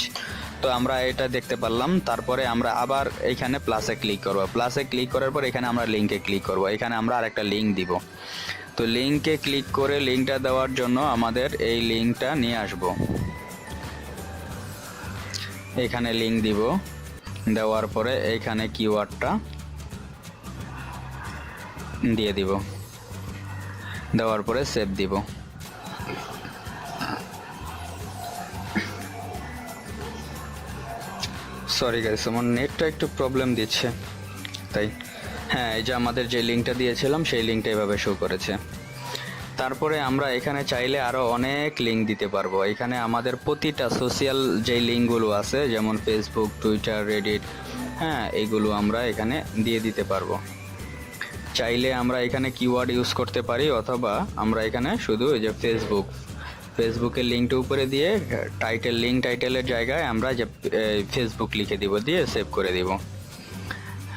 তো আমরা এটা দেখতে পারলাম। তারপরে আমরা আবার এখানে প্লাসে ক্লিক করব। প্লাসে ক্লিক করার পর এখানে আমরা লিঙ্কে ক্লিক করব। এখানে আমরা আরেকটা লিঙ্ক দিব। তো লিঙ্কে ক্লিক করে লিঙ্কটা দেওয়ার জন্য আমাদের এই লিঙ্কটা নিয়ে আসব। এখানে লিঙ্ক দিব। দেওয়ার পরে এইখানে কিওয়ার্ডটা দিয়ে দিব। দেওয়ার পরে সেভ দিব। সরি গাইস, আমার নেটটা একটু প্রবলেম দিচ্ছে তাই। হ্যাঁ, এই যে আমাদের যে লিঙ্কটা দিয়েছিলাম সেই লিঙ্কটা এভাবে শো করেছে। তারপরে আমরা এখানে চাইলে আরও অনেক লিঙ্ক দিতে পারবো। এখানে আমাদের প্রতিটা সোশ্যাল যে লিঙ্কগুলো আছে, যেমন ফেসবুক, টুইটার, রেডিট, হ্যাঁ, এইগুলো আমরা এখানে দিয়ে দিতে পারবো। চাইলে আমরা এখানে কিওয়ার্ড ইউজ করতে পারি, অথবা আমরা এখানে শুধু এই যে ফেসবুকের লিঙ্কটা উপরে দিয়ে টাইটেলের জায়গায় আমরা যে ফেসবুক লিখে দিব, দিয়ে সেভ করে দিব।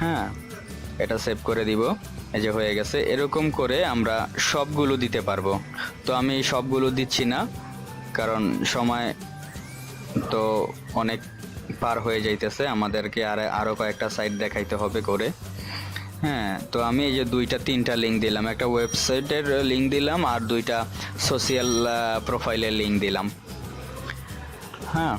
হ্যাঁ, এটা সেভ করে দিব। এই যে হয়ে গেছে। এরকম করে আমরা সবগুলো দিতে পারবো। তো আমি সবগুলো দিচ্ছি না, কারণ সময় তো অনেক পার হয়ে যাইতেছে। আমাদেরকে আরও কয়েকটা সাইট দেখাইতে হবে করে। হ্যাঁ, তো আমি এই যে 2-3টা লিঙ্ক দিলাম। একটা ওয়েবসাইটের লিঙ্ক দিলাম আর 2টা সোশ্যাল প্রোফাইলের লিঙ্ক দিলাম। হ্যাঁ,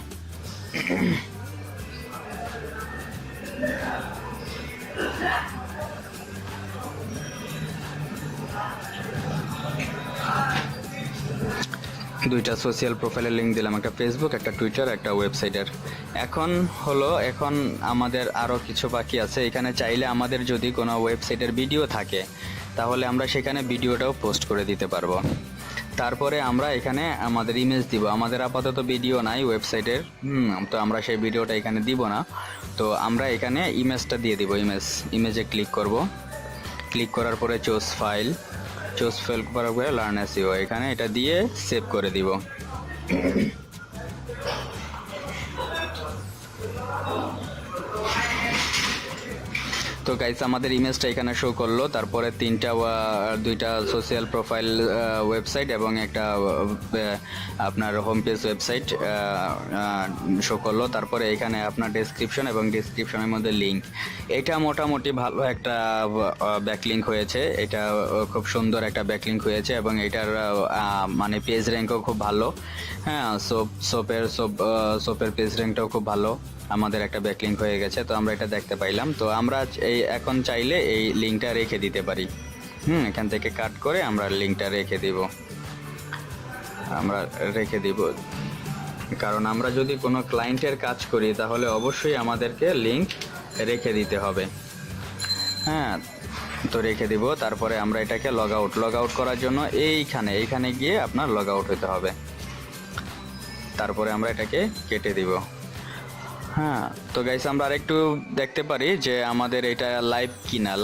দুইটা সোশ্যাল প্রোফাইলের লিঙ্ক দিলাম, একটা ফেসবুক, একটা টুইটার, একটা ওয়েবসাইটের। এখন আমাদের আরও কিছু বাকি আছে। এখানে চাইলে আমাদের যদি কোনো ওয়েবসাইটের ভিডিও থাকে তাহলে আমরা সেখানে ভিডিওটাও পোস্ট করে দিতে পারবো। তারপরে আমরা এখানে আমাদের ইমেজ দিব। আমাদের আপাতত ভিডিও নাই ওয়েবসাইটের, তো আমরা সেই ভিডিওটা এখানে দিব না। তো আমরা এখানে ইমেজটা দিয়ে দিব। ইমেজে ক্লিক করব। ক্লিক করার পরে চুজ ফাইল করার পরে লার্ন এসইও, এখানে এটা দিয়ে সেভ করে দিব। তো গাইস আমাদের ইমেজটা এখানে শো করলো। তারপরে দুইটা সোশ্যাল প্রোফাইল ওয়েবসাইট এবং একটা আপনার হোম পেজ ওয়েবসাইট শো করলো। তারপরে এখানে আপনার ডেসক্রিপশন এবং ডেসক্রিপশনের মধ্যে লিঙ্ক। এটা মোটামুটি ভালো একটা ব্যাকলিঙ্ক হয়েছে। এটা খুব সুন্দর একটা ব্যাকলিঙ্ক হয়েছে এবং এটার মানে পেজ র্যাঙ্কও খুব ভালো। হ্যাঁ, সোপের পেজ র্যাঙ্কটাও খুব ভালো। আমাদের একটা ব্যাকলিঙ্ক হয়ে গেছে, তো আমরা এটা দেখতে পাইলাম। তো আমরা এখন চাইলে এই লিঙ্কটা রেখে দিতে পারি। এখান থেকে কাট করে আমরা লিঙ্কটা রেখে দিব। কারণ আমরা যদি কোনো ক্লায়েন্টের কাজ করি তাহলে অবশ্যই আমাদেরকে লিঙ্ক রেখে দিতে হবে। হ্যাঁ, তো রেখে দিব। তারপরে আমরা এটাকে লগ আউট করার জন্য এইখানে গিয়ে আপনার লগ আউট হতে হবে। তারপরে আমরা এটাকে কেটে দিব। হ্যাঁ, তো গাইস আমরা আরেকটু দেখতে পারি যে আমাদের এটা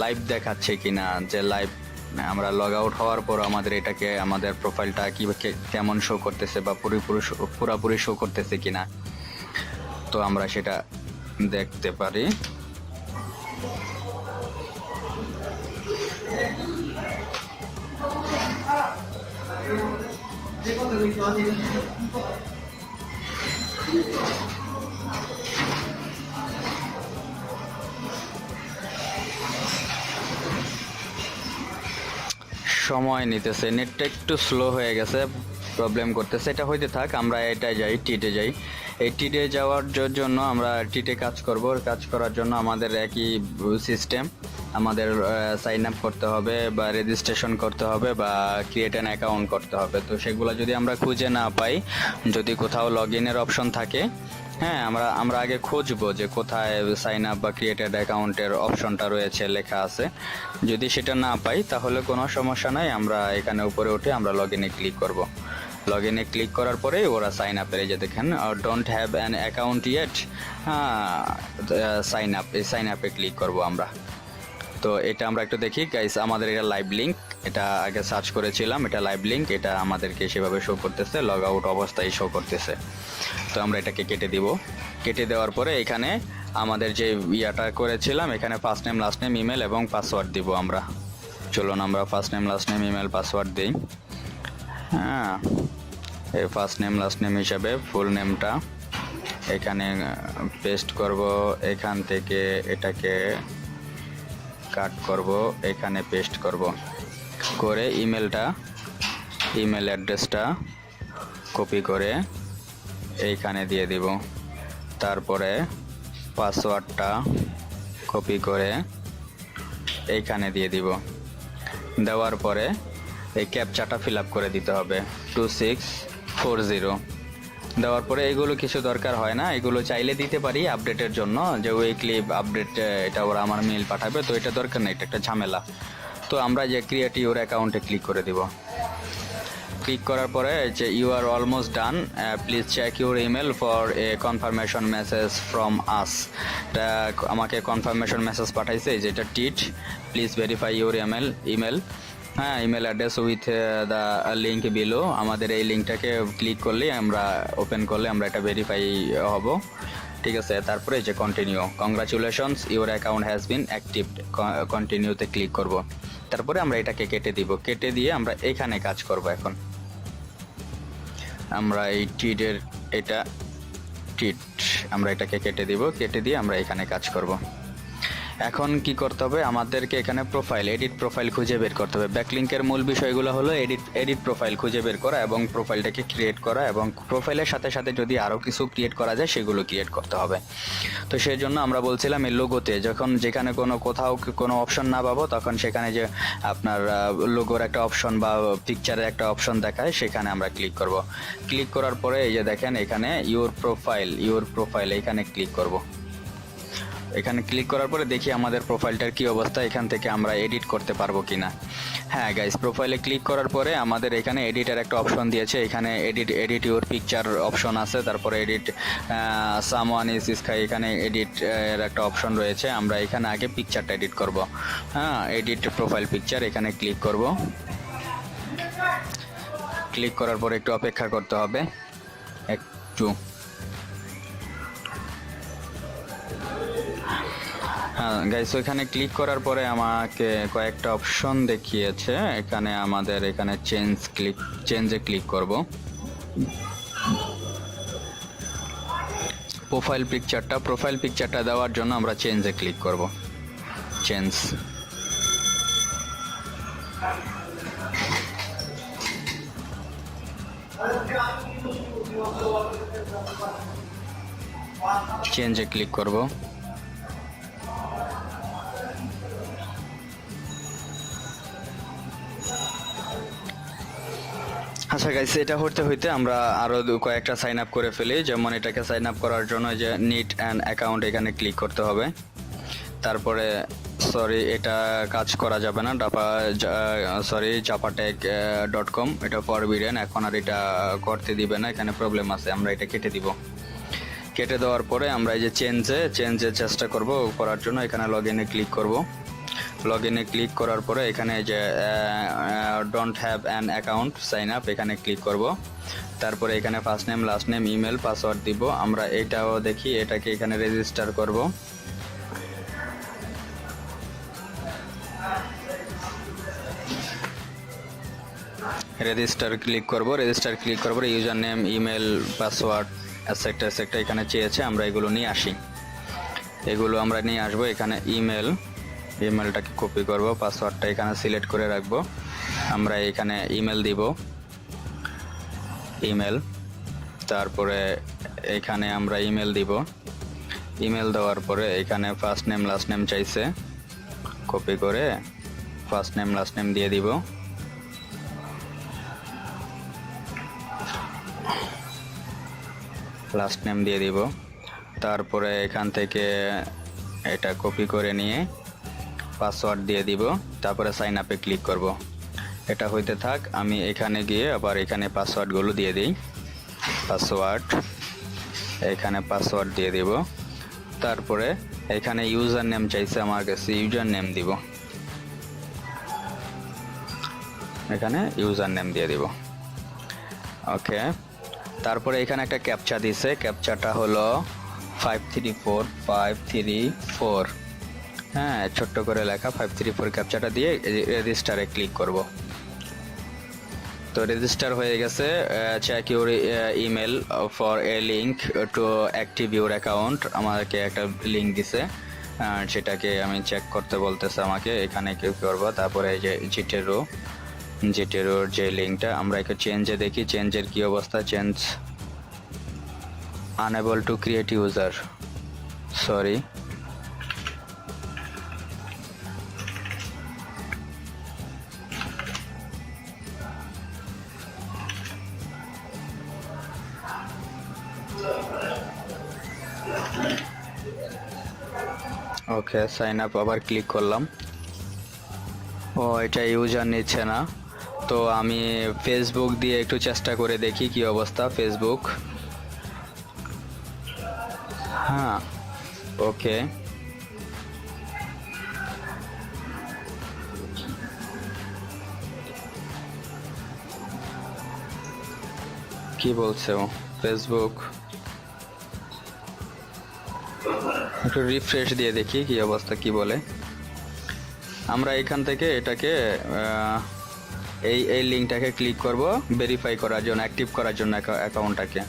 লাইভ দেখাচ্ছে কিনা, যে লাইভ আমরা লগ আউট হওয়ার পর আমাদের প্রোফাইলটা কেমন শো করতেছে বা পুরোপুরি শো করতেছে কিনা, তো আমরা সেটা দেখতে পারি। সময় নিতেছে, নেটটা একটু স্লো হয়ে গেছে, প্রবলেম করতেছে। এটা হইতে থাক, আমরা টিটে যাই। এই টিটে যাওয়ার জন্য আমরা টিটে কাজ করার জন্য আমাদের একই সিস্টেম। আমাদের সাইন আপ করতে হবে বা রেজিস্ট্রেশন করতে হবে বা ক্রিয়েট অ্যান অ্যাকাউন্ট করতে হবে। তো সেগুলো যদি আমরা খুঁজে না পাই, যদি কোথাও লগ ইনের অপশন থাকে, হ্যাঁ, আমরা আগে খুঁজবো যে কোথায় সাইন আপ বা ক্রিয়েটেড অ্যাকাউন্টের অপশনটা রয়েছে, লেখা আছে। যদি সেটা না পাই তাহলে কোনো সমস্যা নাই, আমরা এখানে উপরে উঠে আমরা লগ ইনে ক্লিক করব। লগ ইনে ক্লিক করার পরে ওরা সাইন আপের এই যে দেখেন don't have an account yet, sign আপে ক্লিক করব আমরা। তো এটা আমরা একটু দেখি গাইস, আমাদের এটা লাইভ লিঙ্ক, এটা আগে সার্চ করেছিলাম, এটা লাইভ লিঙ্ক, এটা আমাদেরকে সেভাবে শো করতেছে, লগ আউট অবস্থায় শো করতেছে। তো আমরা এটাকে কেটে দিব। কেটে দেওয়ার পরে এখানে আমাদের যে ইয়াটা করেছিলাম, এখানে first name, last name, email এবং পাসওয়ার্ড দিব আমরা। চলুন আমরা first name, last name, email, password দিই। হ্যাঁ, এই ফার্স্ট নেম, লাস্ট নেম হিসাবে ফুল নেমটা এখানে পেস্ট করব। এখান থেকে এটাকে কাট করব, এখানে পেস্ট করব। করে ইমেল অ্যাড্রেসটা কপি করে এইখানে দিয়ে দিব। তারপরে পাসওয়ার্ডটা কপি করে এইখানে দিয়ে দিব। দেওয়ার পরে এই ক্যাপচাটা ফিল আপ করে দিতে হবে 2640। দেওয়ার পরে এগুলো কিছু দরকার হয় না, এগুলো চাইলে দিতে পারি আপডেটের জন্য, যে উইকলি আপডেট, এটা ওরা আমার মেল পাঠাবে, তো এটা দরকার নেই, এটা একটা ঝামেলা। তো আমরা যে ক্রিয়েট ইউর অ্যাকাউন্টে ক্লিক করে দিব। ক্লিক করার পরে যে you are almost done, please check your email for a confirmation message from us. এটা আমাকে কনফার্মেশন মেসেজ পাঠাইছে, যেটা টিট, প্লিজ ভেরিফাই ইউর ইমেল। হ্যাঁ, email address with the link below. আমাদের এই লিঙ্কটাকে ক্লিক করলে, ওপেন করলে আমরা এটা ভেরিফাই হব। ঠিক আছে, তারপরে যে continue, congratulations your account has been active, কন্টিনিউতে ক্লিক করব। তারপরে আমরা এটাকে কেটে দিব। কেটে দিয়ে আমরা এখানে কাজ করব। এখন আমরা এই আমরা এটাকে কেটে দিব। কেটে দিয়ে আমরা এখানে কাজ করব। এখন কি করতে হবে, আমাদেরকে এখানে প্রোফাইল, এডিট প্রোফাইল খুঁজে বের করতে হবে। ব্যাকলিংকের মূল বিষয়গুলো হলো এডিট প্রোফাইল খুঁজে বের করা এবং প্রোফাইলটাকে ক্রিয়েট করা, এবং প্রোফাইলের সাথে সাথে যদি আরও কিছু ক্রিয়েট করা যায় সেগুলো ক্রিয়েট করতে হবে। তো সেই জন্য আমরা বলছিলাম এই লোগোতে যেখানে কোথাও কোনো অপশন না পাবো, তখন সেখানে যে আপনার লোগোর একটা অপশন বা পিকচারের একটা অপশন দেখায়, সেখানে আমরা ক্লিক করব। ক্লিক করার পরে এই যে দেখেন এখানে ইউর প্রোফাইল এখানে ক্লিক করব। এখানে ক্লিক করার পরে দেখি আমাদের প্রোফাইলটার কি অবস্থা, এখান থেকে আমরা এডিট করতে পারবো কিনা। হ্যাঁ গাইস, প্রোফাইলে ক্লিক করার পরে আমাদের এখানে এডিটের একটা অপশন দিয়েছে, এখানে এডিট ইউর পিকচার অপশন আছে, তারপরে এডিট সামওয়ান ইজ স্কাই, এখানে এডিট এর একটা অপশন রয়েছে। আমরা এখানে আগে পিকচারটা এডিট করব। হ্যাঁ, এডিট প্রোফাইল পিকচার, এখানে ক্লিক করব। ক্লিক করার পরে একটু অপেক্ষা করতে হবে একটু। হ্যাঁ গাইস, ওইখানে ক্লিক করার পরে আমাকে কয়েকটা অপশন দেখিয়েছে। এখানে আমাদের এখানে চেঞ্জে ক্লিক করব। প্রোফাইল পিকচারটা দেওয়ার জন্য আমরা চেঞ্জে ক্লিক করব। চেঞ্জে ক্লিক করব। আচ্ছা গাইস, এটা হইতে আমরা আরো কয়েকটা সাইন আপ করে ফেলি। যেমন এটাকে সাইন আপ করার জন্য যে নিড অ্যান অ্যাকাউন্ট এখানে ক্লিক করতে হবে। তারপরে এটা কাজ করা যাবে না, japatek.com, এটা ফরবিডেন, এখন আর এটা করতে দিবে না, এখানে প্রবলেম আছে, আমরা এটা কেটে দিব। কেটে দেওয়ার পরে আমরা এই যে চেঞ্জে চেষ্টা করব করার জন্য, এখানে লগ ইনে ক্লিক করব। লগ ইনে ক্লিক করার পরে এখানে যে don't have an account sign up, এখানে ক্লিক করব। তারপরে এখানে first name, last name, email, password দিব। আমরা এটাও দেখি, এটাকে এখানে রেজিস্টার করব। রেজিস্টার ক্লিক করব user name, email, password etcetera এখানে চেয়েছে, আমরা এগুলো নিয়ে আসি। আমরা নিয়ে আসবো। এখানে ইমেলটাকে কপি করব, পাসওয়ার্ডটা এখানে সিলেক্ট করে রাখবো। আমরা এখানে ইমেল দিব, তারপরে এখানে আমরা ইমেল দিব। ইমেল দেওয়ার পরে এখানে ফার্স্ট নেম লাস্ট নেম চাইছে, কপি করে ফার্স্ট নেম লাস্ট নেম দিয়ে দিব। তারপরে এখান থেকে এটা কপি করে নিয়ে পাসওয়ার্ড দিয়ে দিব। তারপরে সাইন আপে ক্লিক করব। এটা হইতে থাক, আমি এখানে গিয়ে আবার এখানে পাসওয়ার্ডগুলো দিয়ে দিই। এখানে পাসওয়ার্ড দিয়ে দিব। তারপরে এখানে ইউজার নেম চাইছে আমার কাছে, ইউজার নেম দিব। এখানে ইউজার নেম দিয়ে দিব। ওকে, তারপরে এখানে একটা ক্যাপচা দিছে, ক্যাপচাটা হলো 534534। হ্যাঁ, ছোট্ট করে লেখা 534, ক্যাপচাটা দিয়ে রেজিস্টারে ক্লিক করব। তো রেজিস্টার হয়ে গেছে। Check your email for a link to active your account, আমাকে একটা লিঙ্ক দিছে, সেটাকে আমি চেক করতে বলতেছে আমাকে। এখানে ক্লিক করব। তারপরে এই যে জিটেরোর যে লিঙ্কটা, আমরা একটু চেঞ্জে দেখি চেঞ্জের কি অবস্থা। Change unable to create user, sorry. Okay, sign up আবার ক্লিক করলাম। ও, এটা ইউজার নিচ্ছে না। তো আমি ফেসবুক দিয়ে একটু চেষ্টা করে দেখি কি অবস্থা। ফেসবুক, হ্যাঁ, ওকে। কি বলছে ও? ফেসবুক একটু রিফ্রেশ দিয়ে দেখি কি অবস্থা, কি বলে। আমরা এখান থেকে এটাকে এই লিঙ্কটাকে ক্লিক করব ভেরিফাই করার জন্য, অ্যাক্টিভ করার জন্য অ্যাকাউন্টটাকে।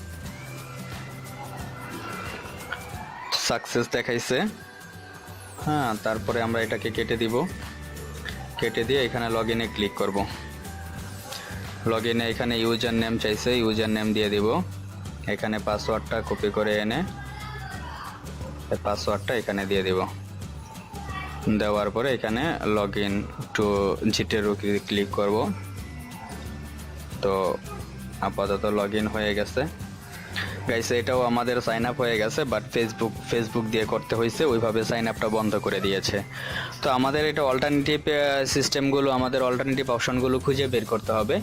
সাকসেস দেখাইছে। হ্যাঁ, তারপরে আমরা এটাকে কেটে দিব, কেটে দিয়ে এখানে লগ ইনে ক্লিক করব। লগ ইনে এখানে ইউজার নেম চাইছে, ইউজার নেম দিয়ে দিব। এখানে পাসওয়ার্ডটা কপি করে এনে পাসওয়ার্ডটা এখানে দিয়ে দিব। দেওয়ার পরে এখানে লগ ইন টু জিটেরো ক্লিক করব। তো আপাতত লগ ইন হয়ে গেছে গাইস, এটাও আমাদের সাইন আপ হয়ে গেছে, বাট ফেসবুক দিয়ে করতে হয়েছে, ওইভাবে সাইন আপটা বন্ধ করে দিয়েছে। তো আমাদের এটা অল্টারনেটিভ সিস্টেমগুলো, আমাদের অল্টারনেটিভ অপশনগুলো খুঁজে বের করতে হবে।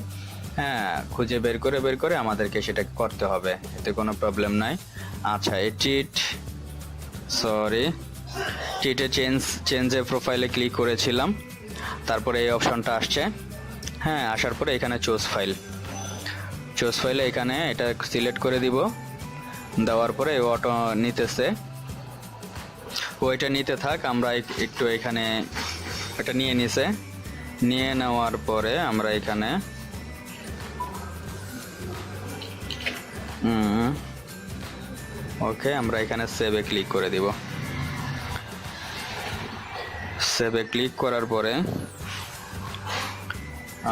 হ্যাঁ, খুঁজে বের করে আমাদেরকে সেটা করতে হবে, এতে কোনো প্রবলেম নাই। আচ্ছা, টিটে চেঞ্জে প্রোফাইলে ক্লিক করেছিলাম, তারপরে এই অপশনটা আসছে। হ্যাঁ, আসার পরে এখানে চুজ ফাইলে এখানে এটা সিলেক্ট করে দিব। দেওয়ার পরে অটো নিতেছে, ওইটা নিতে থাক, আমরা একটু এখানে এটা নিয়ে নেওয়ার পরে আমরা এখানে ওকে, আমরা এখানে সেভে ক্লিক করে দিব। সেভে ক্লিক করার পরে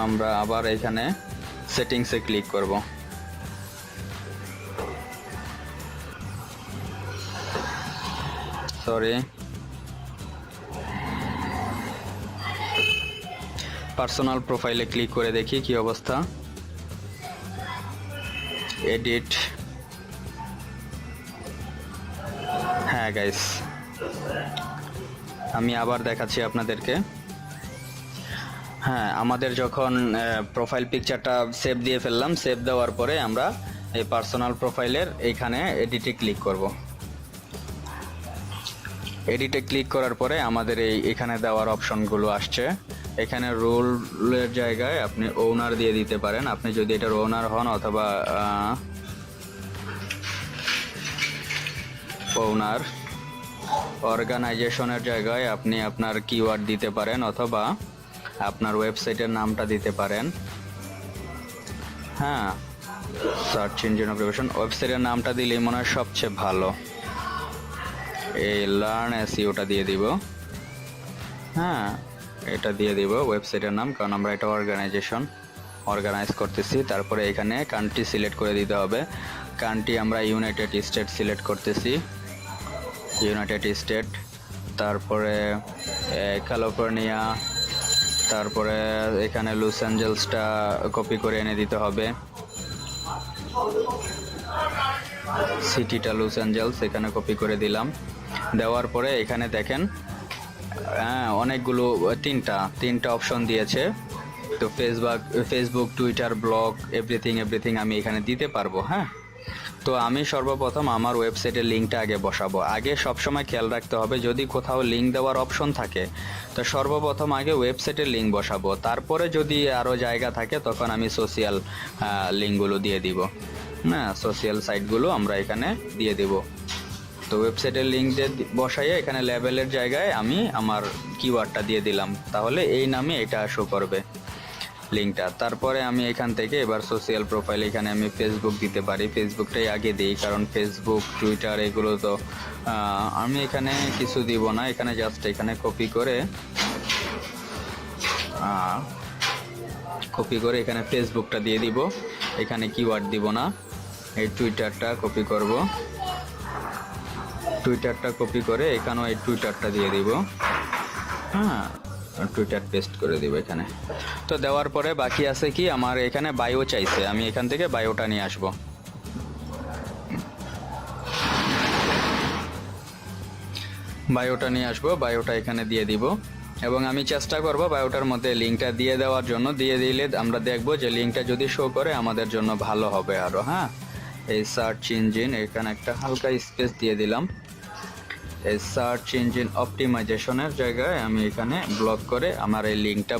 আমরা আবার এখানে সেটিংসে ক্লিক করব। পার্সোনাল প্রোফাইলে ক্লিক করে দেখি কি অবস্থা। এডিট, হ্যাঁ গাইস, আমি আবার দেখাচ্ছি আপনাদেরকে। হ্যাঁ, আমাদের যখন প্রোফাইল পিকচারটা সেভ দিয়ে ফেললাম, সেভ দেওয়ার পরে আমরা এই পার্সোনাল প্রোফাইলের এইখানে এডিটে ক্লিক করব। এডিটে ক্লিক করার পরে আমাদের এখানে দেওয়ার অপশনগুলো আসছে। এখানে রোলের জায়গায় আপনি ওনার দিয়ে দিতে পারেন, আপনি যদি এটার ওনার হন, অথবা ওনার। অর্গানাইজেশনের জায়গায় আপনি আপনার কিওয়ার্ড দিতে পারেন, অথবা আপনার ওয়েবসাইটের নামটা দিতে পারেন। হ্যাঁ, সার্চ ইঞ্জিন অপারেশন, ওয়েবসাইটের নামটা দিলেই মনে হয় সবচেয়ে ভালো। এই লার্ন এসইওটা দিয়ে দিব। হ্যাঁ, এটা দিয়ে দিব ওয়েবসাইটের নাম, কারণ আমরা এটা অর্গানাইজ করতেছি। তারপরে এখানে কান্ট্রি সিলেক্ট করে দিতে হবে। কান্ট্রি আমরা ইউনাইটেড স্টেট সিলেক্ট করতেছি, ইউনাইটেড স্টেট। তারপরে ক্যালিফোর্নিয়া, তারপরে এখানে লস অ্যাঞ্জেলসটা কপি করে এনে দিতে হবে, সিটিটা লস অ্যাঞ্জেলস, এখানে কপি করে দিলাম। দেওয়ার পরে এখানে দেখেন অনেকগুলো তিনটা অপশন দিয়েছে। তো ফেসবুক, টুইটার, ব্লগ, এভরিথিং আমি এখানে দিতে পারবো। হ্যাঁ, তো আমি সর্বপ্রথম আমার ওয়েবসাইটের লিঙ্কটা আগে বসাবো। আগে সবসময় খেয়াল রাখতে হবে, যদি কোথাও লিঙ্ক দেওয়ার অপশন থাকে তো সর্বপ্রথম আগে ওয়েবসাইটের লিঙ্ক বসাবো, তারপরে যদি আরও জায়গা থাকে তখন আমি সোশ্যাল লিঙ্কগুলো দিয়ে দিব। হ্যাঁ, সোশ্যাল সাইটগুলো আমরা এখানে দিয়ে দিব। তো ওয়েবসাইটের লিঙ্ক দিয়ে বসাইয়ে এখানে লেবেলের জায়গায় আমি আমার কিওয়ার্ডটা দিয়ে দিলাম, তাহলে এই নামে এটা শো করবে লিঙ্কটা। তারপরে আমি এখান থেকে এবার সোশ্যাল প্রোফাইল, এখানে আমি ফেসবুক দিতে পারি, ফেসবুকটাই আগে দিই, কারণ ফেসবুক, টুইটার এগুলো তো আমি এখানে কিছু দিব না। এখানে জাস্ট এখানে কপি করে এখানে ফেসবুকটা দিয়ে দিব, এখানে কিওয়ার্ড দিব না। এই টুইটারটা কপি করব, টুইটারটা কপি করে এখানেও এই টুইটারটা দিয়ে দিব। হ্যাঁ, টুইটার পেস্ট করে দিব এখানে। তো দেওয়ার পরে বাকি আছে কি, আমার এখানে বায়ো চাইছে, আমি এখান থেকে বায়োটা নিয়ে আসব। বায়োটা এখানে দিয়ে দিব, এবং আমি চেষ্টা করব বায়োটার মধ্যে লিঙ্কটা দিয়ে দেওয়ার জন্য। দিয়ে দিলে আমরা দেখব যে লিঙ্কটা যদি শো করে আমাদের জন্য ভালো হবে আরও। হ্যাঁ, এই সার্চ ইঞ্জিন, এখানে একটা হালকা স্পেস দিয়ে দিলাম। এই সার্চ ইঞ্জিন অপটিমাইজেশনের জায়গায় আমি এখানে ব্লক করে আমার এই লিঙ্কটা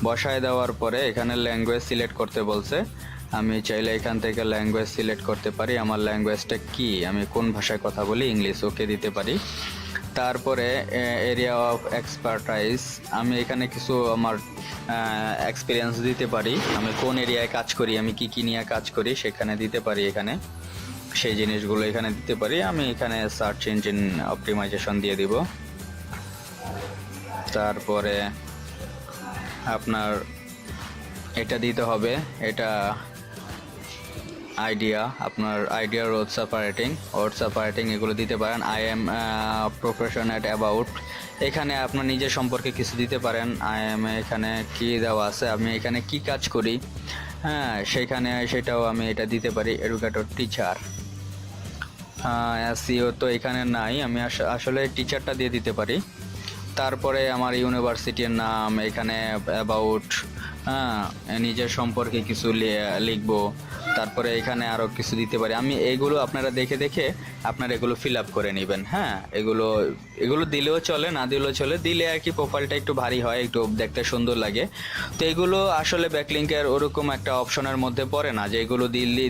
বসায় দেওয়ার পরে এখানে ল্যাঙ্গুয়েজ সিলেক্ট করতে বলছে। আমি চাইলে এখান থেকে ল্যাঙ্গুয়েজ সিলেক্ট করতে পারি। আমার ল্যাঙ্গুয়েজটা কি, আমি কোন ভাষায় কথা বলি, ইংলিশ, ওকে দিতে পারি। তারপরে এরিয়া অফ এক্সপার্টাইজ, আমি এখানে কিছু আমার এক্সপিরিয়েন্স দিতে পারি, আমি কোন এরিয়ায় কাজ করি, আমি কি নিয়ে কাজ করি সেখানে দিতে পারি এখানে। সেই জিনিসগুলো এখানে দিতে পারি। আমি এখানে সার্চ ইঞ্জিন অপটিমাইজেশন দিয়ে দিব। তারপরে আপনার এটা দিতে হবে, এটা আইডিয়া, আপনার আইডিয়া ওয়ার্ডস অপারেটিং এগুলো দিতে পারেন। আই এম প্রফেশনাল অ্যাবাউট, এখানে আপনার নিজের সম্পর্কে কিছু দিতে পারেন। আই এম এখানে কি দেওয়া আছে, আমি এখানে কি কাজ করি, হ্যাঁ সেখানে সেটাও আমি এটা দিতে পারি। এডুকেটর টিচার, এসইও তো এখানে নাই, আমি আসলে টিচারটা দিয়ে দিতে পারি। তারপরে আমার ইউনিভার্সিটির নাম, এখানে অ্যাবাউট, হ্যাঁ নিজের সম্পর্কে কিছু লিখবো। তারপরে এখানে আরও কিছু দিতে পারি। আমি এগুলো আপনারা দেখে দেখে আপনারা এগুলো ফিল আপ করে নেবেন। হ্যাঁ এগুলো দিলেও চলে, না দিলেও চলে, দিলে আর কি প্রোফাইলটা একটু ভারী হয়, একটু দেখতে সুন্দর লাগে। তো এগুলো আসলে ব্যাকলিঙ্কের ওরকম একটা অপশনের মধ্যে পড়ে না যে এগুলো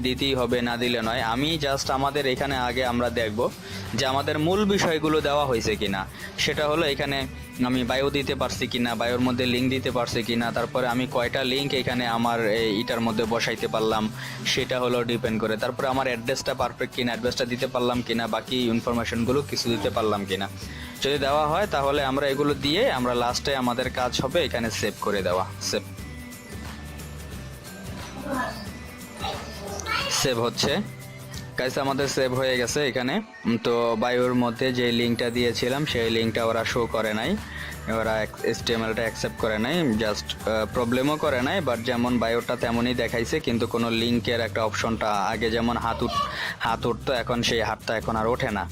দিতেই হবে, না দিলে নয়। আমি জাস্ট আমাদের এখানে আগে আমরা দেখব যে আমাদের মূল বিষয়গুলো দেওয়া হয়েছে কিনা। সেটা হলো এখানে আমি বায়ো দিতে পারছি কিনা, বায়োর মধ্যে লিঙ্ক দিতে পারছি কিনা, তারপরে আমি কয়টা লিঙ্ক এখানে আমার এটার মধ্যে বসাইতে পারলাম সেটা হলো ডিপেন্ড করে। তারপরে আমার অ্যাড্রেসটা পারফেক্ট কিনা, অ্যাড্রেসটা দিতে পারলাম কিনা, বাকি ইনফরমেশনগুলো কিছু দিতে পারলাম কিনা। যদি দেওয়া হয় তাহলে আমরা এগুলো দিয়ে আমরা লাস্টে আমাদের কাজ হবে এখানে সেভ করে দেওয়া। সেভ হচ্ছে, গাইস আমাদের সেভ হয়ে গেছে এখানে। তো বায়োর মধ্যে যে লিঙ্কটা দিয়েছিলাম সেই লিঙ্কটা ওরা শো করে নাই, ওরা HTML-টা অ্যাকসেপ্ট করে নাই, জাস্ট প্রবলেমও করে নাই, বাট যেমন বায়োটা তেমনই দেখাইছে, কিন্তু কোনো লিঙ্কের একটা অপশনটা আগে যেমন হাত উঠতো, এখন সেই হাতটা এখন আর ওঠে না।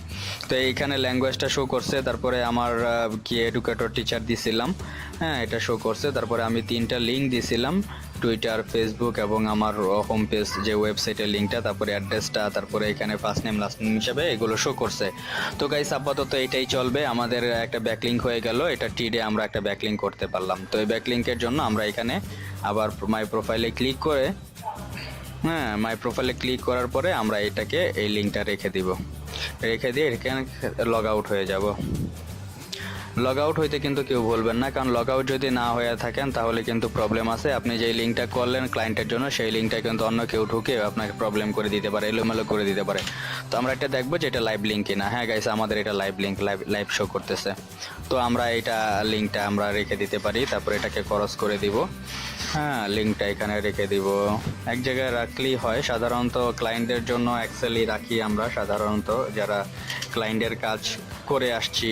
তো এইখানে ল্যাঙ্গুয়েজটা শো করছে। তারপরে আমার কি এডুকেটর টিচার দিছিলাম, হ্যাঁ এটা শো করছে। তারপরে আমি 3টা লিঙ্ক দিছিলাম, টুইটার, ফেসবুক এবং আমার হোম পেজ যে ওয়েবসাইটের লিঙ্কটা, তারপরে অ্যাড্রেসটা, তারপরে এখানে ফার্স্ট নেম লাস্ট নেম হিসাবে এগুলো শো করছে। তো গাইস আপাতত এটাই চলবে, আমাদের একটা ব্যাকলিঙ্ক হয়ে গেল, এটা টিডে আমরা একটা ব্যাকলিঙ্ক করতে পারলাম। তো এই ব্যাকলিঙ্কের জন্য আমরা এখানে আবার মাই প্রোফাইলে ক্লিক করে, হ্যাঁ মাই প্রোফাইলে ক্লিক করার পরে আমরা এটাকে এই লিঙ্কটা রেখে দিয়ে এখানে লগ আউট হয়ে যাব। লগ আউট হইতে কিন্তু কেউ বলবেন না, কারণ লগ আউট যদি না হয়ে থাকেন তাহলে কিন্তু প্রবলেম আছে। আপনি যেই লিঙ্কটা করলেন ক্লায়েন্টের জন্য, সেই লিঙ্কটা কিন্তু অন্য কেউ ঢুকে আপনাকে প্রবলেম করে দিতে পারে, এলোমেলো করে দিতে পারে। তো আমরা এটা দেখবো যে এটা লাইভ লিঙ্ক কিনা। হ্যাঁ গাইস আমাদের এটা লাইভ লিঙ্ক, লাইভ শো করতেছে। তো আমরা এটা লিঙ্কটা আমরা রেখে দিতে পারি, তারপর এটাকে ক্রস করে দিব। হ্যাঁ লিঙ্কটা এখানে রেখে দিব, এক জায়গায় রাখলেই হয়। সাধারণত ক্লায়েন্টদের জন্য এক্সেলই রাখি আমরা, সাধারণত যারা ক্লায়েন্টের কাজ করে আসছি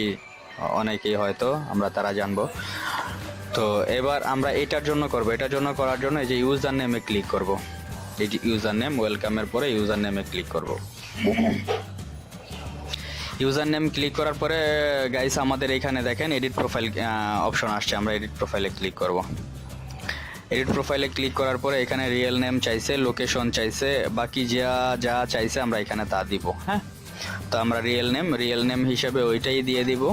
অনেকেই হয়তো আমরা তারা জানবো। তো এবার আমরা এটার জন্য করার জন্য এই যে ইউজার নেমে ক্লিক করব। এই যে ইউজার নেম, ওয়েলকামের পরে ইউজার নেমে ক্লিক করব। ইউজার নেম ক্লিক করার পরে গাইস আমাদের এখানে দেখেন এডিট প্রোফাইল অপশন আসছে, আমরা এডিট প্রোফাইলে ক্লিক করব। এডিট প্রোফাইলে ক্লিক করার পরে এখানে রিয়েল নেম চাইছে, লোকেশন চাইছে, বাকি যা চাইছে আমরা এখানে তা দিব। হ্যাঁ তো আমরা রিয়েল নেম হিসাবে ওইটাই দিয়ে দিব।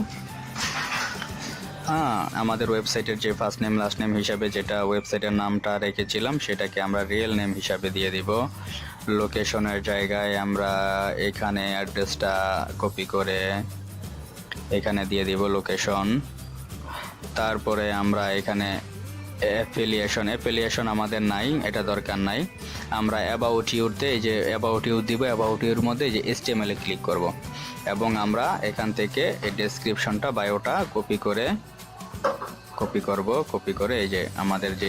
হ্যাঁ আমাদের ওয়েবসাইটের যে ফার্স্ট নেম লাস্ট নেম হিসাবে যেটা ওয়েবসাইটের নামটা রেখেছিলাম সেটাকে আমরা রিয়েল নেম হিসাবে দিয়ে দিব। লোকেশনের জায়গায় আমরা এখানে অ্যাড্রেসটা কপি করে এখানে দিয়ে দিব লোকেশন। তারপরে আমরা এখানে অ্যাফিলিয়েশন আমাদের নাই, এটা দরকার নাই। আমরা অ্যাবাউট ইউতে এই যে অ্যাবাউট ইউ দিব, অ্যাবাউট ইউর মধ্যে এই যে HTML এ ক্লিক করব এবং আমরা এখান থেকে এই ডেসক্রিপশনটা বায়োটা কপি করে এই যে আমাদের যে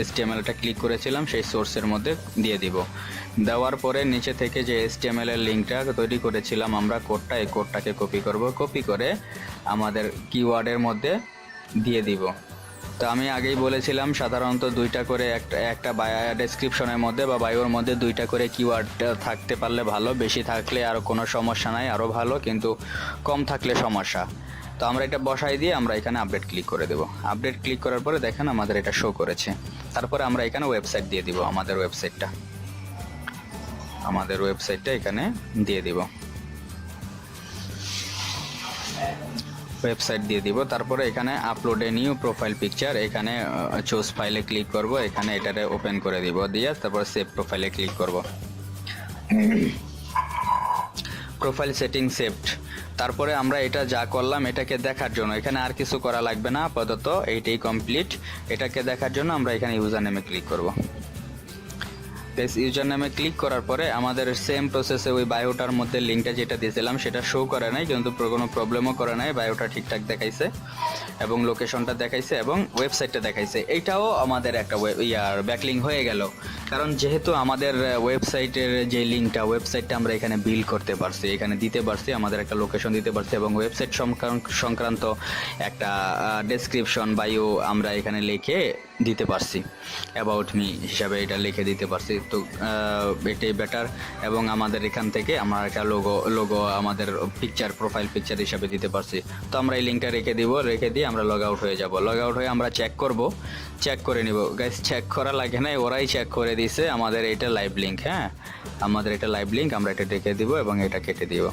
HTML-টা ক্লিক করেছিলাম সেই সোর্সের মধ্যে দিয়ে দিব। দেওয়ার পরে নিচে থেকে যে HTML এর লিঙ্কটা তৈরি করেছিলাম আমরা এই কোডটাকে কপি করে আমাদের কিওয়ার্ডের মধ্যে দিয়ে দিব। তো আমি আগেই বলেছিলাম সাধারণত 2টা করে একটা ডেসক্রিপশনের মধ্যে বা বায়োর মধ্যে 2টা করে কিওয়ার্ড থাকতে পারলে ভালো, বেশি থাকলে আর কোনো সমস্যা নাই, আরও ভালো, কিন্তু কম থাকলে সমস্যা। তো আমরা এটা বসাই দিয়ে আমরা এখানে আপডেট ক্লিক করে দেব। আপডেট ক্লিক করার পরে দেখেন আমাদের এটা শো করেছে। তারপরে আমরা এখানে ওয়েবসাইট দিয়ে দিব, আমাদের ওয়েবসাইটটা এখানে দিয়ে দিব। ওয়েবসাইট দিয়ে দিব। তারপরে এখানে upload a new profile picture, এখানে চুজ ফাইলে ক্লিক করব, এখানে এটারে ওপেন করে দিব, দিয়ে তারপর সেভ প্রোফাইলে ক্লিক করব। Profile setting saved. তারপরে আমরা এটা যা করলাম এটাকে দেখার জন্য এখানে আর কিছু করা লাগবে না, আপাতত এইটাই কমপ্লিট। এটাকে দেখার জন্য আমরা এখানে ইউজার নেমে ক্লিক করব। গাইস ইউজার নামে ক্লিক করার পরে আমাদের সেম প্রসেসে ওই বায়োটার মধ্যে লিঙ্কটা যেটা দিয়েছিলাম সেটা শো করে নাই, কিন্তু কোনো প্রবলেমও করে নাই, বায়োটা ঠিকঠাক দেখাইছে এবং লোকেশনটা দেখাইছে এবং ওয়েবসাইটটা দেখাইছে। এইটাও আমাদের একটা ব্যাকলিং হয়ে গেল, কারণ যেহেতু আমাদের ওয়েবসাইটের যে লিঙ্কটা, ওয়েবসাইটটা আমরা এখানে বিল্ড করতে পারছি, এখানে দিতে পারছি, আমাদের একটা লোকেশন দিতে পারছি এবং ওয়েবসাইট সংক্রান্ত একটা ডেসক্রিপশন বায়ো আমরা এখানে লিখে দিতে পারছি, অ্যাবাউট মি হিসাবে এটা লিখে দিতে পারছি। তো এটাই বেটার, এবং আমাদের এখান থেকে আমরা একটা লোগো আমাদের প্রোফাইল পিকচার হিসাবে দিতে পারছি। তো আমরা এই লিঙ্কটা রেখে দিয়ে আমরা লগ আউট হয়ে যাব। লগ আউট হয়ে আমরা চেক করে নিব। গাইস চেক করা লাগে না, ওরাই চেক করে দিছে আমাদের এটা লাইভ লিঙ্ক। হ্যাঁ, আমাদের এটা লাইভ লিঙ্ক, আমরা এটা রেখে দিব এবং এটা কেটে দিব।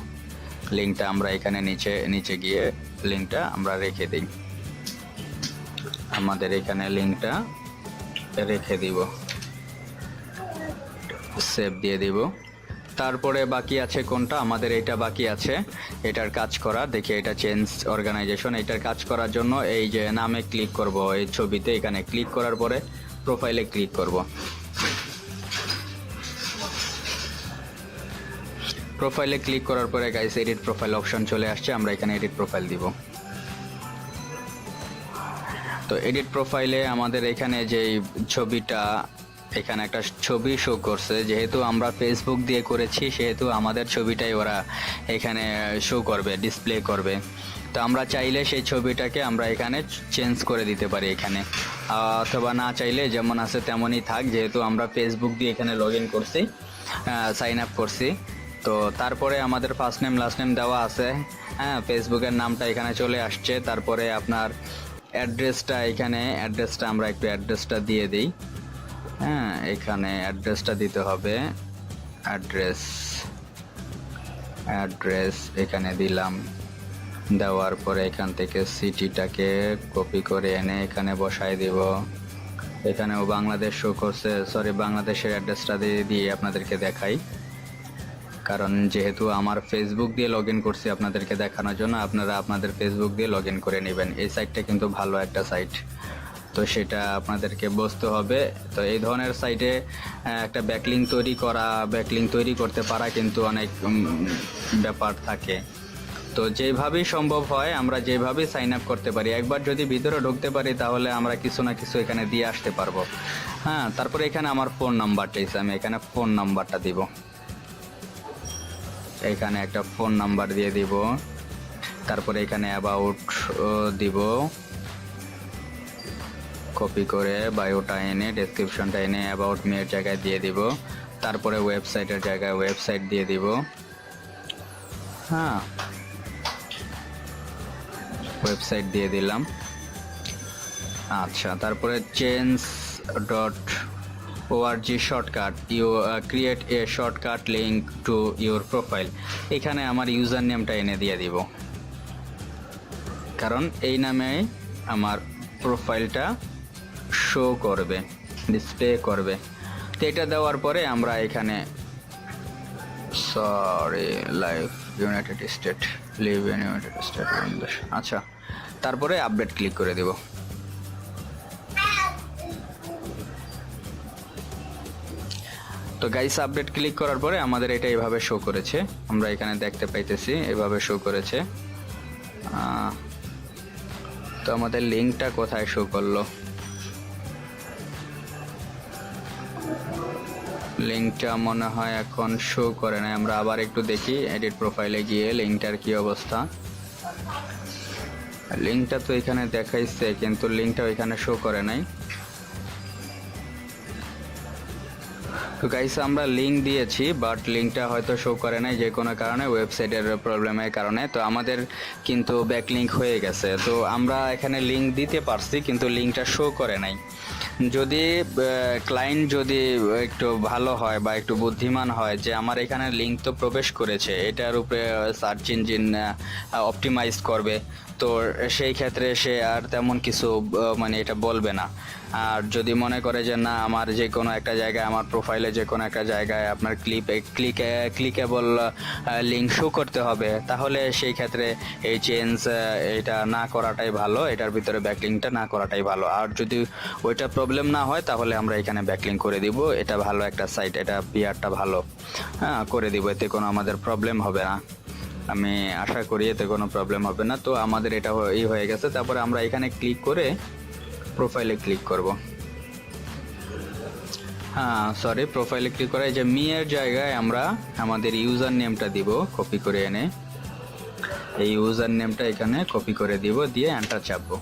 লিঙ্কটা আমরা এখানে নিচে গিয়ে লিঙ্কটা আমরা রেখে দিই, আমাদের এখানে লিঙ্কটা রেখে দিব, সেভ দিয়ে দিব। তারপরে বাকি আছে কোনটা, আমাদের এটা বাকি আছে, এটার কাজ করা। দেখি এটা চেঞ্জ অর্গানাইজেশন, এটার কাজ করার জন্য এই যে নামে ক্লিক করব, এই ছবিতে এখানে ক্লিক করার পরে প্রোফাইলে ক্লিক করব। প্রোফাইলে ক্লিক করার পরে গাইস এডিট প্রোফাইল অপশন চলে আসছে, আমরা এখানে এডিট প্রোফাইল দিব। তো এডিট প্রোফাইলে আমাদের এখানে যে ছবিটা, এখানে একটা ছবি শো করছে, যেহেতু আমরা ফেসবুক দিয়ে করেছি সেহেতু আমাদের ছবিটাই ওরা এখানে শো করবে, ডিসপ্লে করবে। তো আমরা চাইলে সেই ছবিটাকে আমরা এখানে চেঞ্জ করে দিতে পারি এখানে, অথবা না চাইলে যেমন আছে তেমনই থাক, যেহেতু আমরা ফেসবুক দিয়ে এখানে লগ ইন করছি, সাইন আপ করছি। তো তারপরে আমাদের ফার্স্ট নেম লাস্ট নেম দেওয়া আছে, হ্যাঁ, ফেসবুকের নামটা এখানে চলে আসছে। তারপরে আপনার অ্যাড্রেসটা, এখানে অ্যাড্রেসটা আমরা একটু অ্যাড্রেসটা দিয়ে দিই। হ্যাঁ, এখানে অ্যাড্রেসটা দিতে হবে, অ্যাড্রেস এখানে দিলাম। দেওয়ার পরে এখান থেকে সিটিটাকে কপি করে এনে এখানে বসাই দিব। এখানেও বাংলাদেশ শো করছে, সরি বাংলাদেশের অ্যাড্রেসটা দিয়ে আপনাদেরকে দেখাই, কারণ যেহেতু আমার ফেসবুক দিয়ে লগ ইন করছি আপনাদেরকে দেখানোর জন্য, আপনারা আপনাদের ফেসবুক দিয়ে লগ ইন করে নেবেন। এই সাইটটা কিন্তু ভালো একটা সাইট, তো সেটা আপনাদেরকে বুঝতে হবে। তো এই ধরনের সাইটে একটা ব্যাকলিং তৈরি করতে পারা কিন্তু অনেক ব্যাপার থাকে। তো যেভাবেই সম্ভব হয় আমরা যেভাবেই সাইন আপ করতে পারি, একবার যদি ভিতরে ঢুকতে পারি তাহলে আমরা কিছু না কিছু এখানে দিয়ে আসতে পারবো। হ্যাঁ, তারপরে এখানে আমার ফোন নাম্বারটা এসে আমি এখানে ফোন নাম্বারটা দিব, এখানে একটা ফোন নাম্বার দিয়ে দিব। তারপরে এখানে অ্যাবাউট দিব, কপি করে বায়োটা এনে ডেসক্রিপশনটা এনে অ্যাবাউট মি এর জায়গায় দিয়ে দিব। তারপরে ওয়েবসাইটের জায়গায় ওয়েবসাইট দিয়ে দিব। হ্যাঁ, ওয়েবসাইট দিয়ে দিলাম। আচ্ছা, তারপরে change.org shortcut, you create a shortcut link to your profile. এখানে আমার ইউজার নেমটা এনে দিয়ে দিব, কারণ এই নামে আমার প্রোফাইলটা শো করবে, ডিসপ্লে করবে। তো এটা দেওয়ার পরে আমরা এখানে live in United state Bangladesh. আচ্ছা, তারপরে আপডেট ক্লিক করে দেব। তো গাইস আপডেট ক্লিক করার পরে আমাদের এটা এইভাবে শো করেছে, আমরা এখানে দেখতে পাইতেছি এভাবে শো করেছে। তো আমাদের লিঙ্কটা কোথায় শো করলো, লিঙ্কটা মনে হয় এখন শো করে না। আমরা আবার একটু দেখি এডিট প্রোফাইলে গিয়ে লিঙ্কটার কি অবস্থা। লিঙ্কটা তো এখানে দেখাইছে কিন্তু লিঙ্কটা এখানে শো করে নাই। তো গাইস আমরা লিঙ্ক দিয়েছি, বাট লিঙ্কটা হয়তো শো করে নাই যে কোনো কারণে, ওয়েবসাইটের প্রবলেমের কারণে। তো আমাদের কিন্তু ব্যাকলিঙ্ক হয়ে গেছে। তো আমরা এখানে লিঙ্ক দিতে পারছি কিন্তু লিঙ্কটা শো করে নাই। যদি ক্লায়েন্ট যদি একটু ভালো হয় বা একটু বুদ্ধিমান হয় যে আমার এখানে লিঙ্ক তো প্রবেশ করেছে, এটার উপরে সার্চ ইঞ্জিন অপটিমাইজ করবে, তো সেই ক্ষেত্রে সে আর তেমন কিছু মানে এটা বলবে না। আর যদি মনে করে যে না আমার যে কোনো একটা জায়গায়, আমার প্রোফাইলে যে কোনো একটা জায়গায় আপনার ক্লিকেবল লিঙ্ক শো করতে হবে, তাহলে সেই ক্ষেত্রে এই চেঞ্জ এটা না করাটাই ভালো, এটার ভিতরে ব্যাকলিংটা না করাটাই ভালো। আর যদি ওইটা প্রবলেম না হয় তাহলে আমরা এখানে ব্যাকলিং করে দিব। এটা ভালো একটা সাইট, এটা পিআরটা ভালো, হ্যাঁ করে দিব, এতে কোনো আমাদের প্রবলেম হবে না। আমি আশা করি এতে কোনো প্রবলেম হবে না। তো আমাদের এটা হয়ে গেছে। তারপরে আমরা এখানে ক্লিক করে প্রোফাইলে ক্লিক করব। হ্যাঁ সরি, প্রোফাইলে ক্লিক করে এই যে মিয়ের জায়গায় আমরা আমাদের ইউজার নেমটা দিব, কপি করে এনে এই ইউজার নেমটা এখানে কপি করে দিব, দিয়ে এন্টার চাপবো।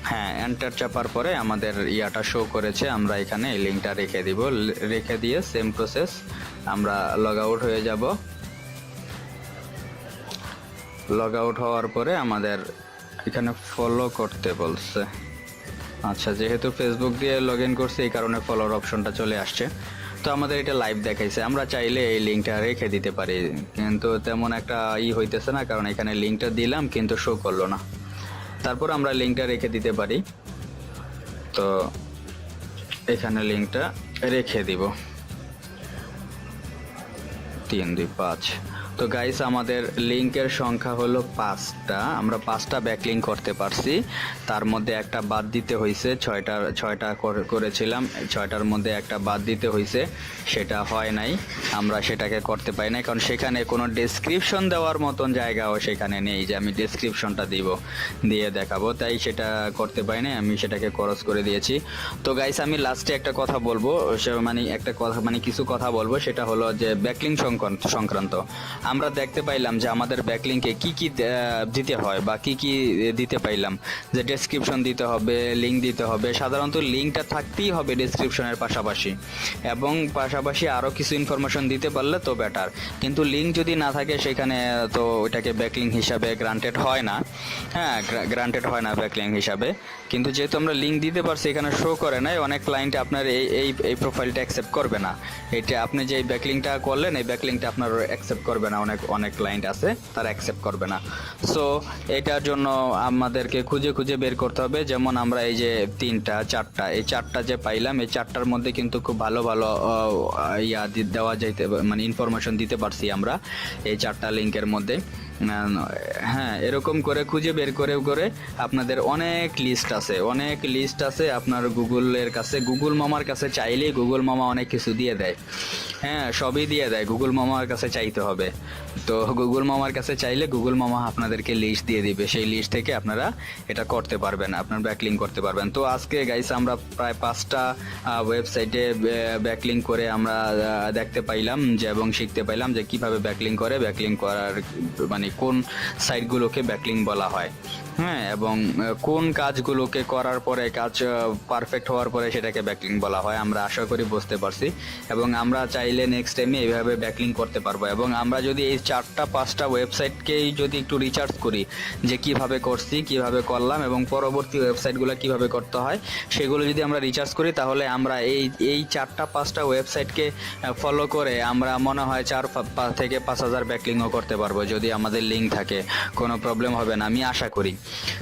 হ্যাঁ এন্টার চাপার পরে আমাদের ইয়াটা শো করেছে, আমরা এখানে এই লিঙ্কটা রেখে দিব। রেখে দিয়ে সেম প্রসেস আমরা লগ আউট হয়ে যাব। লগ আউট হওয়ার পরে আমাদের এখানে ফলো করতে বলছে। আচ্ছা, যেহেতু ফেসবুক দিয়ে লগ ইন করছি এই কারণে ফলোর অপশনটা চলে আসছে। তো আমাদের এটা লাইভ দেখাইছে, আমরা চাইলে এই লিঙ্কটা রেখে দিতে পারি, কিন্তু তেমন একটা হইতেছে না, কারণ এখানে লিঙ্কটা দিলাম কিন্তু শো করলো না। তারপর আমরা লিঙ্কটা রেখে দিতে পারি। তো এখানে লিঙ্কটা রেখে দিব 3 2 5। তো গাইস আমাদের লিঙ্কের সংখ্যা হলো 5টা, আমরা 5টা ব্যাকলিঙ্ক করতে পারছি। তার মধ্যে একটা বাদ দিতে হয়েছে, 6টা করেছিলাম, 6টার মধ্যে একটা বাদ দিতে হয়েছে, সেটা হয় নাই, আমরা সেটাকে করতে পারি না, কারণ সেখানে কোনো ডেসক্রিপশন দেওয়ার মতন জায়গাও সেখানে নেই যে আমি ডেসক্রিপশনটা দিয়ে দেখাবো, তাই সেটা করতে পারি না, আমি সেটাকে ক্রস করে দিয়েছি। তো গাইস আমি লাস্টে একটা কথা বলবো, কিছু কথা বলবো, সেটা হলো যে ব্যাকলিঙ্ক সংক্রান্ত। আমরা দেখতে পাইলাম যে আমাদের ব্যাকলিংকে কি কি দিতে হয় বা কি কি দিতে পাইলাম, যে ডেসক্রিপশন দিতে হবে, লিঙ্ক দিতে হবে। সাধারণত লিঙ্কটা থাকতেই হবে ডেসক্রিপশনের পাশাপাশি, এবং পাশাপাশি আরও কিছু ইনফরমেশন দিতে পারলে তো বেটার। কিন্তু লিঙ্ক যদি না থাকে সেখানে, তো ওইটাকে ব্যাকলিং হিসাবে গ্রান্টেড হয় না। হ্যাঁ, গ্রান্টেড হয় না ব্যাকলিং হিসাবে। কিন্তু যেহেতু আমরা লিঙ্ক দিতে পারছি, এখানে শো করে নাই, অনেক ক্লায়েন্ট আপনার এই প্রোফাইলটা অ্যাকসেপ্ট করবে না। এটা আপনি যে ব্যাকলিংটা করলেন, এই ব্যাকলিংটা আপনার অ্যাকসেপ্ট করবে না, অনেক ক্লায়েন্ট আছে তারা অ্যাকসেপ্ট করবে না। সো এটার জন্য আমাদেরকে খুঁজে খুঁজে বের করতে হবে। যেমন আমরা এই যে 3টা 4টা, এই 4টা যে পাইলাম, এই 4টার মধ্যে কিন্তু খুব ভালো ভালো দেওয়া যাইতে, মানে ইনফরমেশন দিতে পারছি আমরা এই 4টা লিঙ্কের মধ্যে। হ্যাঁ, এরকম করে খুঁজে বের করে আপনাদের অনেক লিস্ট আছে আপনার গুগলের কাছে। গুগল মামার কাছে চাইলেই গুগল মামা অনেক কিছু দিয়ে দেয়। হ্যাঁ, সবই দিয়ে দেয়, গুগল মামার কাছে চাইতে হবে। তো গুগল মামার কাছে চাইলে গুগল মামা আপনাদেরকে লিস্ট দিয়ে দিবে, সেই লিস্ট থেকে আপনারা এটা করতে পারবেন, আপনার ব্যাকলিং করতে পারবেন। তো আজকে গাইস আমরা প্রায় 5টা ওয়েবসাইটে ব্যাকলিং করে আমরা দেখতে পাইলাম যে, এবং শিখতে পাইলাম যে কিভাবে ব্যাকলিং করার মানে কোন সাইটগুলোকে ব্যাকলিং বলা হয়। হ্যাঁ, এবং কোন কাজগুলোকে করার পরে, কাজ পারফেক্ট হওয়ার পরে সেটাকে ব্যাকলিং বলা হয়। আমরা আশা করি বুঝতে পারছি, এবং আমরা চাইলে নেক্সট টাইমে এইভাবে ব্যাকলিং করতে পারবো। এবং আমরা যদি এই 4টা 5টা ওয়েবসাইটকেই যদি একটু রিসার্চ করি যে কিভাবে করছি, কিভাবে করলাম, এবং পরবর্তী ওয়েবসাইটগুলো কিভাবে করতে হয়, সেগুলো যদি আমরা রিসার্চ করি, তাহলে আমরা এই 4টা 5টা ওয়েবসাইটকে ফলো করে আমরা মনে হয় 4 থেকে 5,000 ব্যাকলিংও করতে পারবো, যদি আমাদের লিঙ্ক থাকে, কোনো প্রবলেম হবে না আমি আশা করি।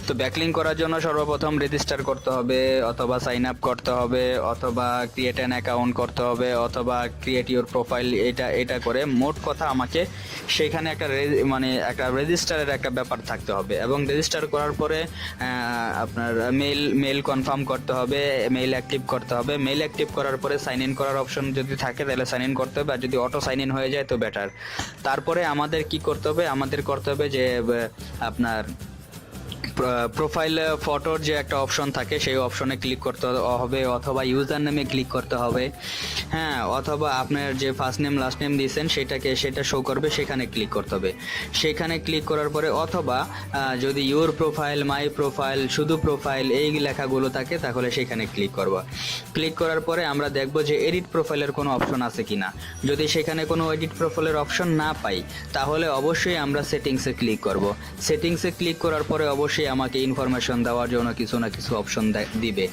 তো ব্যাকলিং করার জন্য সর্বপ্রথম রেজিস্টার করতে হবে, অথবা সাইন আপ করতে হবে, অথবা ক্রিয়েট অ্যান অ্যাকাউন্ট করতে হবে, অথবা ক্রিয়েট ইউর প্রোফাইল, এটা করে মোট কথা আমাকে সেখানে একটা রেজিস্টারের একটা ব্যাপার থাকতে হবে। এবং রেজিস্টার করার পরে আপনার মেইল কনফার্ম করতে হবে, মেইল অ্যাক্টিভ করতে হবে। মেইল অ্যাক্টিভ করার পরে সাইন ইন করার অপশন যদি থাকে তাহলে সাইন ইন করতে হবে, আর যদি অটো সাইন ইন হয়ে যায় তো বেটার। তারপরে আমাদের কি করতে হবে, করতে হবে যে আপনার প্রোফাইল ফটোর যে একটা অপশন থাকে সেই অপশনে ক্লিক করতে হবে, অথবা ইউজার নেমে ক্লিক করতে হবে। হ্যাঁ, অথবা আপনার যে ফার্স্ট নেম লাস্ট নেম দিয়েছেন সেটা শো করবে, সেখানে ক্লিক করতে হবে। সেখানে ক্লিক করার পরে, অথবা যদি ইউর প্রোফাইল, মাই প্রোফাইল, শুধু প্রোফাইল এই লেখাগুলো থাকে তাহলে সেখানে ক্লিক করব। ক্লিক করার পরে আমরা দেখব যে এডিট প্রোফাইলের কোনো অপশন আছে কিনা। যদি সেখানে কোনো এডিট প্রোফাইলের অপশন না পাই তাহলে অবশ্যই আমরা সেটিংসে ক্লিক করব। সেটিংসে ক্লিক করার পরে অবশ্যই অবশ্যই আমাকে ইনফরমেশন দেওয়ার জন্য কিছু না কিছু অপশন দিবে।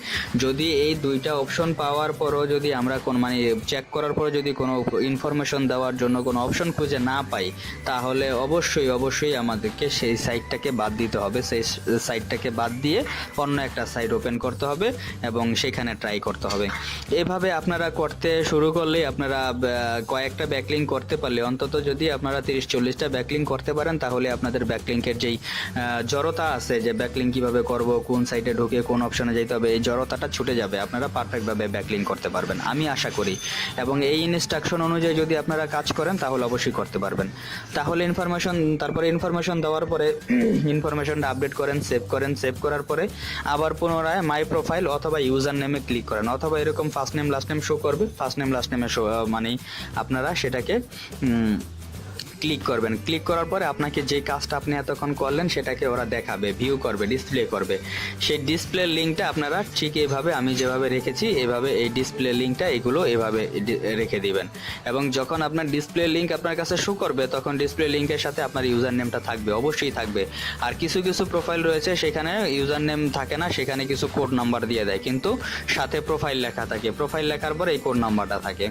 যদি এই দুইটা অপশন পাওয়ার পরও যদি আমরা মানে চেক করার পরে যদি কোনো ইনফরমেশন দেওয়ার জন্য কোনো অপশন খুঁজে না পাই, তাহলে অবশ্যই আমাদেরকে সেই সাইটটাকে বাদ দিতে হবে। সেই সাইটটাকে বাদ দিয়ে অন্য একটা সাইট ওপেন করতে হবে এবং সেখানে ট্রাই করতে হবে। এভাবে আপনারা করতে শুরু করলেই আপনারা কয়েকটা ব্যাকলিঙ্ক করতে পারলে, অন্তত যদি আপনারা 30-40টা ব্যাকলিঙ্ক করতে পারেন, তাহলে আপনাদের ব্যাকলিঙ্কের যেই জড়তা আছে যে ব্যাকলিঙ্ক কিভাবে করব, কোন সাইটে ঢুকে কোন অপশনে যেতে হবে, এই জড়তাটা ছুটে যাবে। আপনারা পারফেক্টভাবে ব্যাকলিঙ্ক করতে পারবেন আমি আশা করি। এবং এই ইনস্ট্রাকশন অনুযায়ী যদি আপনারা কাজ করেন তাহলে অবশ্যই করতে পারবেন। তাহলে তারপরে ইনফরমেশন দেওয়ার পরে ইনফরমেশনটা আপডেট করেন, সেভ করার পরে আবার পুনরায় মাই প্রোফাইল অথবা ইউজার নেমে ক্লিক করেন, অথবা এরকম first name last name show করবে। ফার্স্ট নেম লাস্ট নেমে শো মানে আপনারা সেটাকে ক্লিক করবেন। ক্লিক করার পরে আপনাকে যে কাজটা আপনি এতক্ষণ করলেন সেটাকে ওরা দেখাবে, ভিউ করবে, ডিসপ্লে করবে। সেই ডিসপ্লে লিঙ্কটা আপনারা ঠিক এইভাবে আমি যেভাবে রেখেছি এইভাবে এই ডিসপ্লে লিঙ্কটা এগুলো এভাবে রেখে দিবেন। এবং যখন আপনার ডিসপ্লে লিঙ্ক আপনার কাছে শো করবে তখন ডিসপ্লে লিঙ্কের সাথে আপনার ইউজার নেমটা থাকবে, অবশ্যই থাকবে। আর কিছু প্রোফাইল রয়েছে সেখানে ইউজার নেম থাকে না, সেখানে কিছু কোড নাম্বার দিয়ে দেয়, কিন্তু সাথে প্রোফাইল লেখা থাকে। প্রোফাইল লেখার পরে এই কোড নাম্বারটা থাকে।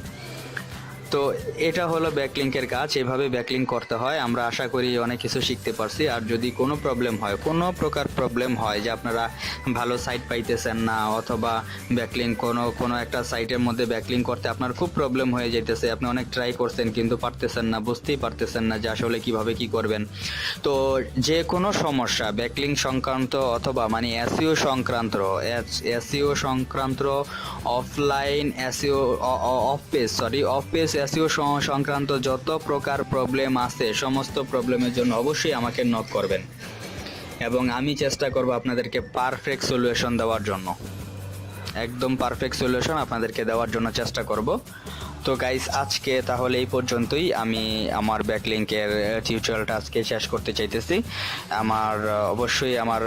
তো এটা হলো ব্যাকলিঙ্কের কাজ, এভাবে ব্যাকলিঙ্ক করতে হয়। আমরা আশা করি অনেক কিছু শিখতে পারছি। আর যদি কোনো প্রবলেম হয়, কোনো প্রকার প্রবলেম হয় যে আপনারা ভালো সাইট পাইতেছেন না, অথবা ব্যাকলিঙ্ক কোনো একটা সাইটের মধ্যে ব্যাকলিঙ্ক করতে আপনার খুব প্রবলেম হয়ে যেতেছে, আপনি অনেক ট্রাই করছেন কিন্তু পারতেছেন না, বুঝতেই পারতেছেন না যে আসলে কিভাবে কি করবেন, তো যে কোনো সমস্যা ব্যাকলিঙ্ক সংক্রান্ত অথবা মানে এসইও সংক্রান্ত offline SEO of page SEO সংক্রান্ত যত প্রকার প্রবলেম আছে সমস্ত প্রবলেমের জন্য অবশ্যই আমাকে নক করবেন এবং আমি চেষ্টা করব আপনাদেরকে পারফেক্ট সলিউশন দেওয়ার জন্য, একদম পারফেক্ট সলিউশন আপনাদেরকে দেওয়ার জন্য চেষ্টা করব। তো গাইস, আজকে তাহলে এই পর্যন্তই। আমি আমার ব্যাকলিঙ্কের টিউটোরিয়ালটা আজকে শেষ করতে চাইতেছি। অবশ্যই আমার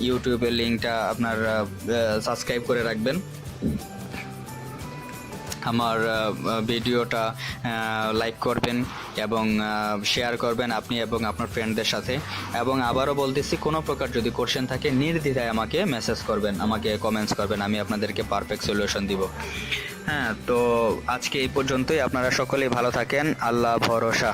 ইউটিউবের লিঙ্কটা আপনার সাবস্ক্রাইব করে রাখবেন, আমার ভিডিওটা লাইক করবেন এবং শেয়ার করবেন আপনি এবং আপনার ফ্রেন্ডদের সাথে। এবং আবারও বলতেছি, কোনো প্রকার যদি কোশ্চেন থাকে নির্দ্বিধায় আমাকে মেসেজ করবেন, আমাকে কমেন্টস করবেন, আমি আপনাদেরকে পারফেক্ট সলিউশন দিব। হ্যাঁ, তো আজকে এই পর্যন্তই। আপনারা সকলেই ভালো থাকেন, আল্লাহ ভরসা।